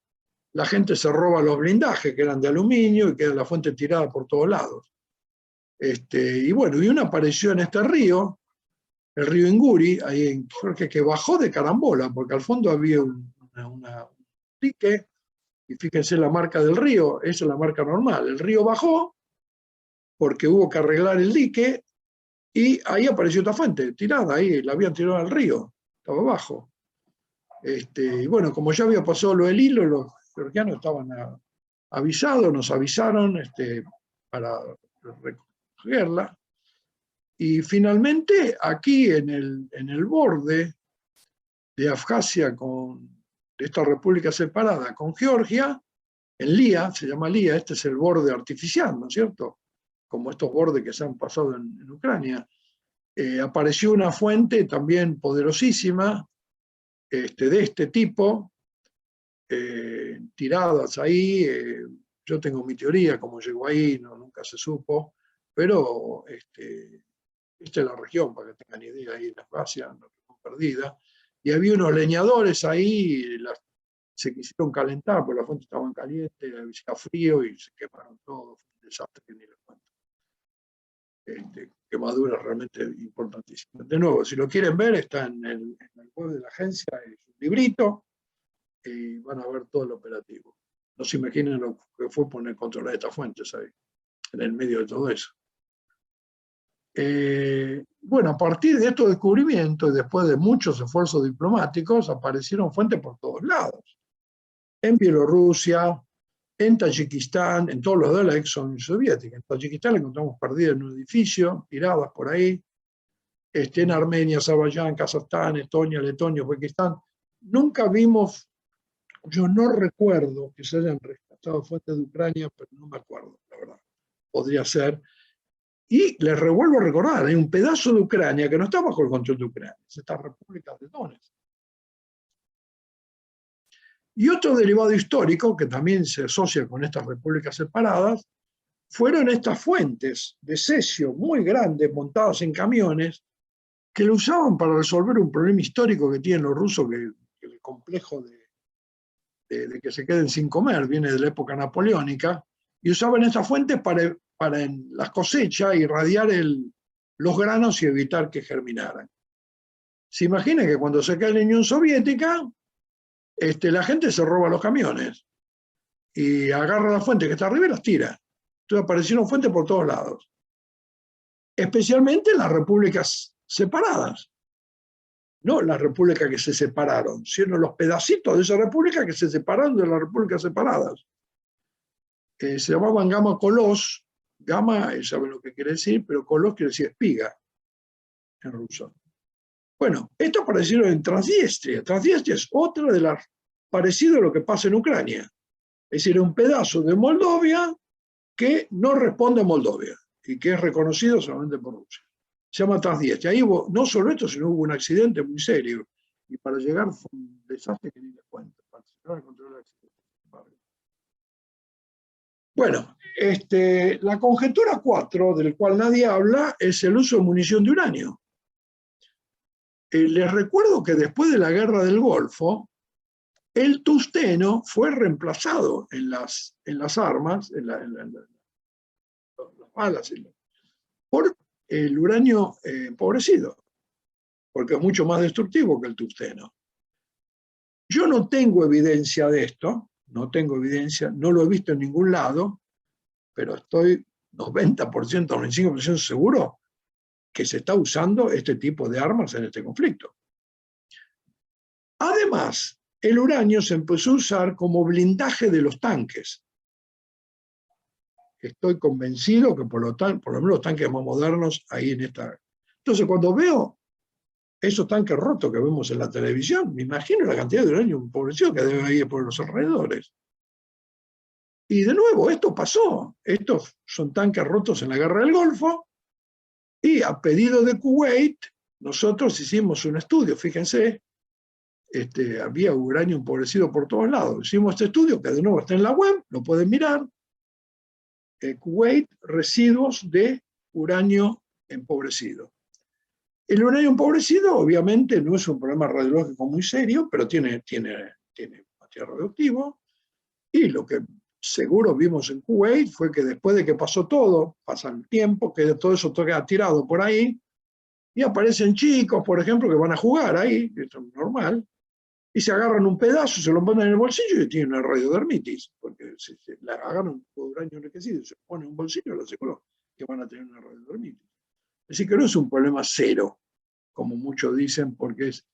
Speaker 3: la gente se roba los blindajes que eran de aluminio y queda la fuente tirada por todos lados. Y bueno, y una apareció en este río, el río Inguri, ahí que bajó de carambola, porque al fondo había un dique, y fíjense la marca del río, esa es la marca normal. El río bajó porque hubo que arreglar el dique, y ahí apareció esta fuente, tirada ahí, la habían tirado al río, estaba abajo. Y bueno, como ya había pasado lo del hilo, los georgianos estaban avisados, nos avisaron para recogerla. Y finalmente, aquí en el borde de Abjasia, de esta república separada con Georgia, en Lía, se llama Lía, este es el borde artificial, ¿no es cierto? Como estos bordes que se han pasado en Ucrania. Apareció una fuente también poderosísima, de este tipo, tiradas ahí. Yo tengo mi teoría, cómo llegó ahí, nunca se supo, pero esta es la región, para que tengan idea, ahí en Abjasia, no quedó perdida. Y había unos leñadores ahí, se quisieron calentar, porque las fuentes estaban calientes, hacía frío y se quemaron todos. Fue un desastre que ni les cuento. Quemaduras realmente importantísimas. De nuevo, si lo quieren ver, está en el web de la agencia, es un librito, y van a ver todo el operativo. No se imaginen lo que fue poner control de estas fuentes ahí, en el medio de todo eso. Bueno, a partir de estos descubrimientos, y después de muchos esfuerzos diplomáticos, aparecieron fuentes por todos lados. En Bielorrusia, en Tayikistán, en todos los de la ex Unión Soviética. En Tayikistán la encontramos perdida en un edificio, tiradas por ahí. En Armenia, Azerbaiyán, Kazajstán, Estonia, Letonia, Uzbekistán. Nunca vimos, yo no recuerdo que se hayan rescatado fuentes de Ucrania, pero no me acuerdo, la verdad. Podría ser. Y les revuelvo a recordar, hay un pedazo de Ucrania que no está bajo el control de Ucrania, es esta república de Donetsk. Y otro derivado histórico que también se asocia con estas repúblicas separadas fueron estas fuentes de cesio muy grandes montadas en camiones que lo usaban para resolver un problema histórico que tienen los rusos, que el complejo de que se queden sin comer viene de la época napoleónica, y usaban estas fuentes para en las cosechas irradiar los granos y evitar que germinaran. Se imagina que cuando se cae la Unión Soviética, la gente se roba los camiones y agarra la fuente que está arriba y las tira. Entonces aparecieron fuentes por todos lados, especialmente en las repúblicas separadas. No las repúblicas que se separaron, sino los pedacitos de esa república que se separaron de las repúblicas separadas. Se llamaban Gama Kolos. Gama, saben lo que quiere decir, pero Kolos quiere decir espiga en ruso. Bueno, esto aparecieron en Transnistria. Transnistria es otra de las, parecido a lo que pasa en Ucrania. Es decir, un pedazo de Moldavia que no responde a Moldavia y que es reconocido solamente por Rusia. Se llama Transnistria. Ahí hubo, no solo esto, sino hubo un accidente muy serio. Y para llegar fue un desastre que ni les cuento. Para llegar a controlar el accidente. Bueno, La conjetura 4, del cual nadie habla, es el uso de munición de uranio. Les recuerdo que después de la guerra del Golfo, el tungsteno fue reemplazado en las armas, en las balas, por el uranio empobrecido, porque es mucho más destructivo que el tungsteno. Yo no tengo evidencia de esto, no tengo evidencia, no lo he visto en ningún lado, pero estoy 90%, 95% seguro que se está usando este tipo de armas en este conflicto. Además, el uranio se empezó a usar como blindaje de los tanques. Estoy convencido que por lo menos los tanques más modernos ahí en esta... Entonces, cuando veo esos tanques rotos que vemos en la televisión, me imagino la cantidad de uranio empobrecido que debe haber por los alrededores. Y de nuevo, esto pasó. Estos son tanques rotos en la guerra del Golfo, y a pedido de Kuwait, nosotros hicimos un estudio, fíjense, había uranio empobrecido por todos lados. Hicimos este estudio, que de nuevo está en la web, lo pueden mirar. Kuwait, residuos de uranio empobrecido. El uranio empobrecido, obviamente, no es un problema radiológico muy serio, pero tiene material radioactivo, y lo que seguro vimos en Kuwait fue que después de que pasó todo, pasa el tiempo, que todo eso queda tirado por ahí, y aparecen chicos, por ejemplo, que van a jugar ahí, esto es normal, y se agarran un pedazo, se lo ponen en el bolsillo y tienen una radiodermitis, porque si le agarran un poco de uranio enriquecido y se lo ponen en un bolsillo, lo aseguro que van a tener una radiodermitis. Así que no es un problema cero, como muchos dicen, porque es...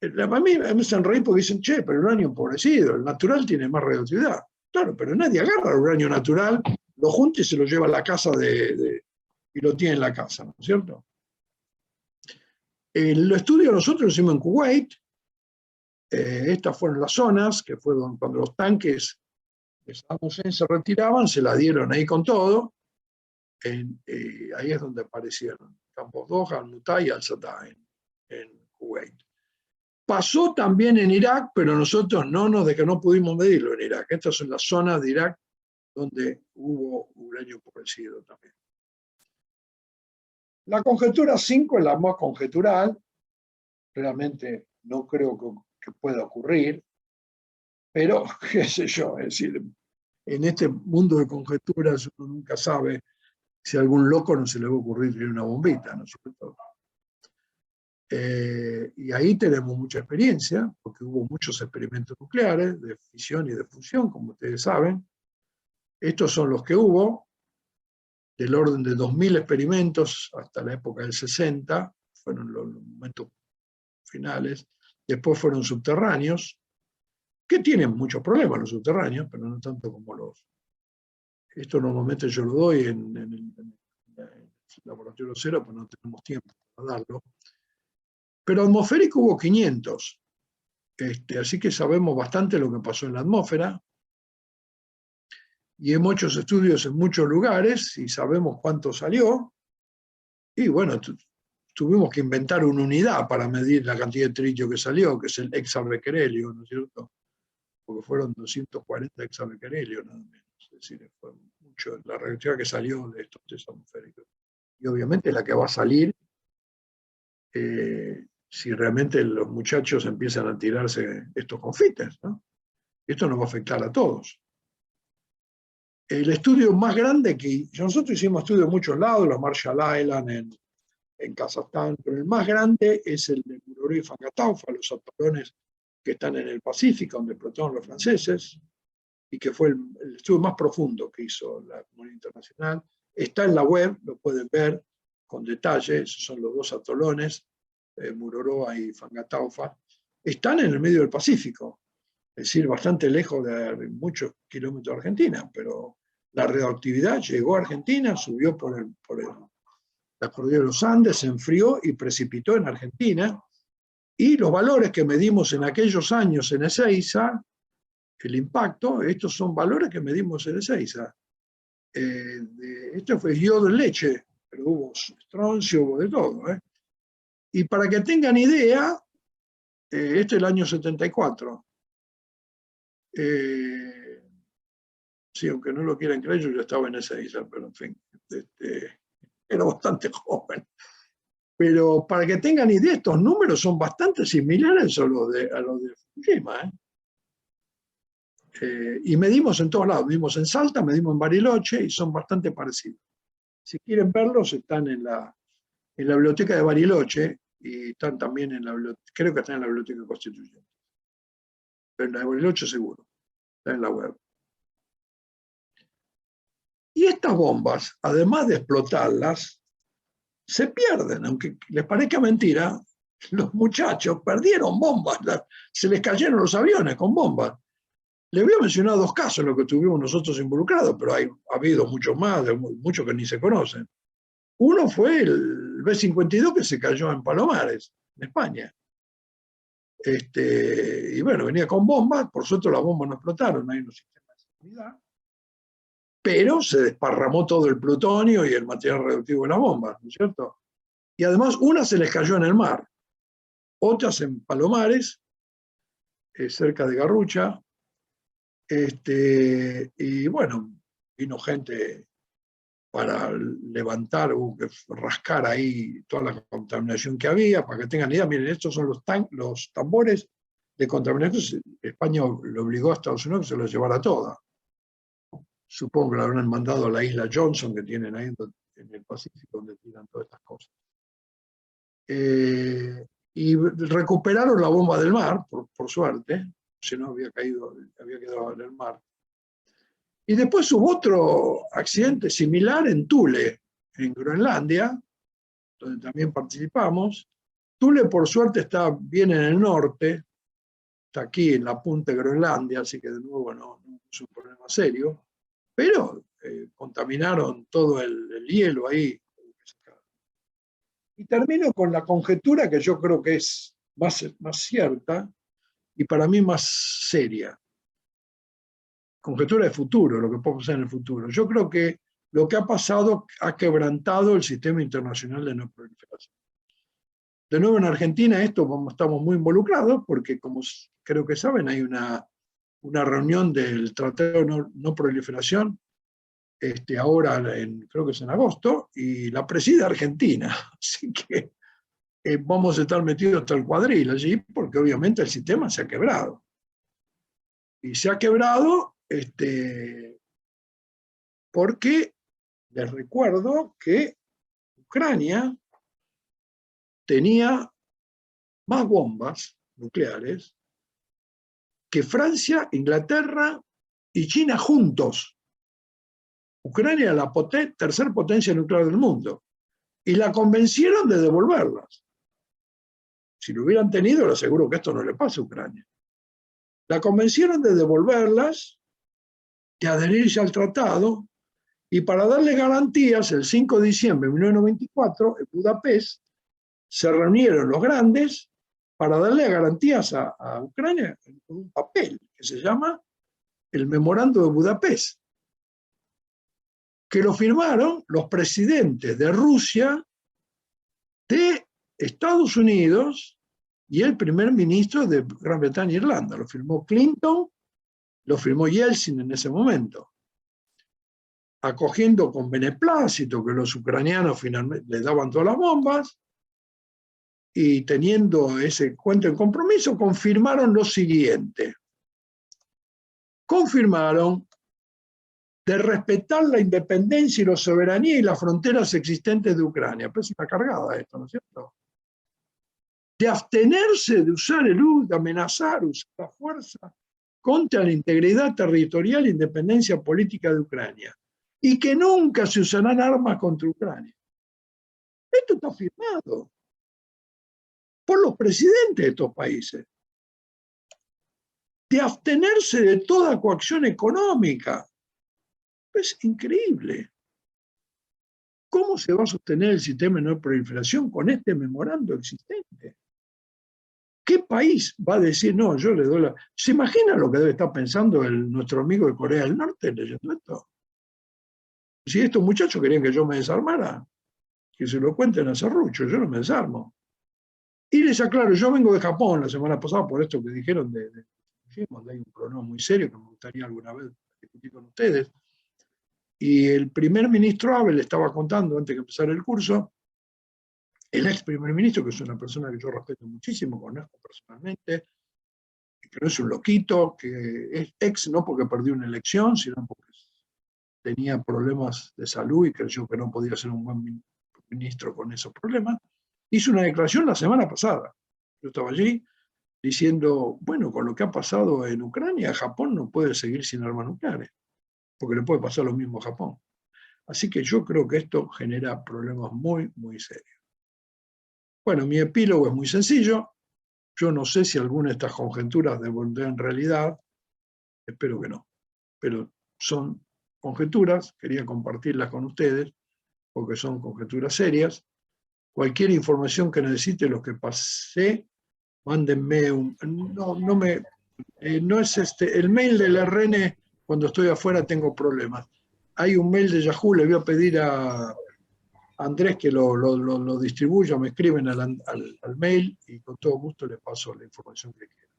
Speaker 3: A mí me hacen reír porque dicen, che, pero el uranio empobrecido, el natural tiene más radioactividad. Claro, pero nadie agarra el uranio natural, lo junta y se lo lleva a la casa y lo tiene en la casa, ¿no es cierto? El estudio nosotros lo hicimos en Kuwait. Estas fueron las zonas, que fue cuando los tanques de Saddam Hussein se retiraban, se la dieron ahí con todo. Ahí es donde aparecieron Campos Doha, Al-Mutai y Al-Satá en Kuwait. Pasó también en Irak, pero nosotros no pudimos medirlo en Irak. Estas son las zonas de Irak donde hubo uranio empobrecido también. La conjetura 5 es la más conjetural. Realmente no creo que pueda ocurrir, pero qué sé yo, es decir, en este mundo de conjeturas uno nunca sabe si a algún loco no se le va a ocurrir tener una bombita, ¿no es cierto? Y ahí tenemos mucha experiencia, porque hubo muchos experimentos nucleares de fisión y de fusión, como ustedes saben. Estos son los que hubo, del orden de 2000 experimentos hasta la época del 60, fueron los momentos finales. Después fueron subterráneos, que tienen muchos problemas los subterráneos, pero no tanto como los... Esto normalmente yo lo doy en el laboratorio cero, pero no tenemos tiempo para darlo. Pero atmosférico hubo 500, así que sabemos bastante lo que pasó en la atmósfera, y hemos hecho estudios en muchos lugares y sabemos cuánto salió, y bueno, tuvimos que inventar una unidad para medir la cantidad de tritio que salió, que es el hexabequerelio, ¿no es cierto? Porque fueron 240 hexabequerelios, nada menos. Es decir, fue mucho la radioactividad que salió de estos test atmosféricos. Y obviamente la que va a salir, si realmente los muchachos empiezan a tirarse estos confites, ¿no? Esto nos va a afectar a todos. El estudio más grande que... Nosotros hicimos estudios en muchos lados, los Marshall Islands, en Kazajstán, pero el más grande es el de Mururoa y Fangataufa, los atolones que están en el Pacífico, donde explotaron los franceses, y que fue el estudio más profundo que hizo la comunidad internacional. Está en la web, lo pueden ver con detalle, esos son los dos atolones, Mururoa y Fangataufa. Están en el medio del Pacífico, es decir, bastante lejos de muchos kilómetros de Argentina, pero la radioactividad llegó a Argentina, subió por la cordillera de los Andes, se enfrió y precipitó en Argentina, y los valores que medimos en aquellos años en Ezeiza, el impacto, estos son valores que medimos en Ezeiza. Esto fue yodo en leche, pero hubo estroncio, hubo de todo. Y para que tengan idea, este es el año 74. Sí, aunque no lo quieran creer, yo ya estaba en Ezeiza, pero en fin, era bastante joven. Pero para que tengan idea, estos números son bastante similares a los de Fukushima. Y medimos en todos lados, medimos en Salta, medimos en Bariloche y son bastante parecidos. Si quieren verlos, están en la biblioteca de Bariloche y están también en la biblioteca, creo que están en la biblioteca constituyente. Pero en la de Bariloche seguro, está en la web. Y estas bombas, además de explotarlas, se pierden, aunque les parezca mentira, los muchachos perdieron bombas, se les cayeron los aviones con bombas. Le voy a mencionar 2 casos en los que estuvimos nosotros involucrados, pero ha habido muchos más, muchos que ni se conocen. Uno fue el B-52 que se cayó en Palomares, en España. Y bueno, venía con bombas, por suerte las bombas no explotaron, hay unos sistemas de seguridad, pero se desparramó todo el plutonio y el material radioactivo de las bombas, ¿no es cierto? Y además una se les cayó en el mar, otras en Palomares, cerca de Garrucha, y bueno, vino gente para levantar, hubo que rascar ahí toda la contaminación que había, para que tengan idea. Miren, estos son los tambores de contaminación. España le obligó a Estados Unidos que se los llevara toda. Supongo que la habrán mandado a la isla Johnson, que tienen ahí en el Pacífico, donde tiran todas estas cosas. Y recuperaron la bomba del mar, por suerte, si no había quedado en el mar. Y después hubo otro accidente similar en Thule, en Groenlandia, donde también participamos. Thule, por suerte, está bien en el norte, está aquí en la punta de Groenlandia, así que de nuevo no es un problema serio, pero contaminaron todo el hielo ahí. Y termino con la conjetura que yo creo que es más cierta y para mí más seria. Conjetura de futuro, lo que puede pasar en el futuro. Yo creo que lo que ha pasado ha quebrantado el sistema internacional de no proliferación. De nuevo, en Argentina estamos muy involucrados porque, como creo que saben, hay una reunión del Tratado de no proliferación ahora, creo que es en agosto, y la preside Argentina. Así que vamos a estar metidos hasta el cuadril allí porque obviamente el sistema se ha quebrado. Y se ha quebrado porque les recuerdo que Ucrania tenía más bombas nucleares que Francia, Inglaterra y China juntos. Ucrania era la tercera potencia nuclear del mundo y la convencieron de devolverlas. Si lo hubieran tenido, les aseguro que esto no le pasa a Ucrania. La convencieron de devolverlas, de adherirse al tratado, y para darle garantías, el 5 de diciembre de 1994, en Budapest, se reunieron los grandes para darle garantías a Ucrania con un papel que se llama el Memorando de Budapest, que lo firmaron los presidentes de Rusia, de Estados Unidos y el primer ministro de Gran Bretaña e Irlanda. Lo firmó Clinton, lo firmó Yeltsin en ese momento, acogiendo con beneplácito que los ucranianos finalmente les daban todas las bombas, y teniendo ese cuento en compromiso, confirmaron lo siguiente. Confirmaron de respetar la independencia y la soberanía y las fronteras existentes de Ucrania. Pero es una cargada esto, ¿no es cierto? De abstenerse de usar de amenazar, usar la fuerza contra la integridad territorial e independencia política de Ucrania. Y que nunca se usarán armas contra Ucrania. Esto está firmado por los presidentes de estos países. De abstenerse de toda coacción económica. Es increíble. ¿Cómo se va a sostener el sistema de no proliferación con este memorando existente? ¿Qué país va a decir, no, yo le doy la... ¿Se imagina lo que debe estar pensando nuestro amigo de Corea del Norte leyendo esto? Si estos muchachos querían que yo me desarmara, que se lo cuenten a Serrucho, yo no me desarmo. Y les aclaro, yo vengo de Japón la semana pasada por esto que dijeron de Fukushima, donde hay un problema muy serio que me gustaría alguna vez discutí con ustedes. Y el primer ministro Abel estaba contando, antes de empezar el curso, el ex primer ministro, que es una persona que yo respeto muchísimo, conozco personalmente, que no es un loquito, que es ex no porque perdió una elección, sino porque tenía problemas de salud y creyó que no podía ser un buen ministro con esos problemas, hizo una declaración la semana pasada. Yo estaba allí diciendo, bueno, con lo que ha pasado en Ucrania, Japón no puede seguir sin armas nucleares, porque le puede pasar lo mismo a Japón. Así que yo creo que esto genera problemas muy, muy serios. Bueno, mi epílogo es muy sencillo. Yo no sé si alguna de estas conjeturas devolverán en realidad, espero que no, pero son conjeturas, quería compartirlas con ustedes, porque son conjeturas serias. Cualquier información que necesite, los que pasé, mándenme un... No es el mail del RN, cuando estoy afuera tengo problemas. Hay un mail de Yahoo, le voy a pedir a Andrés que lo distribuya, me escriben al mail y con todo gusto le paso la información que quiera.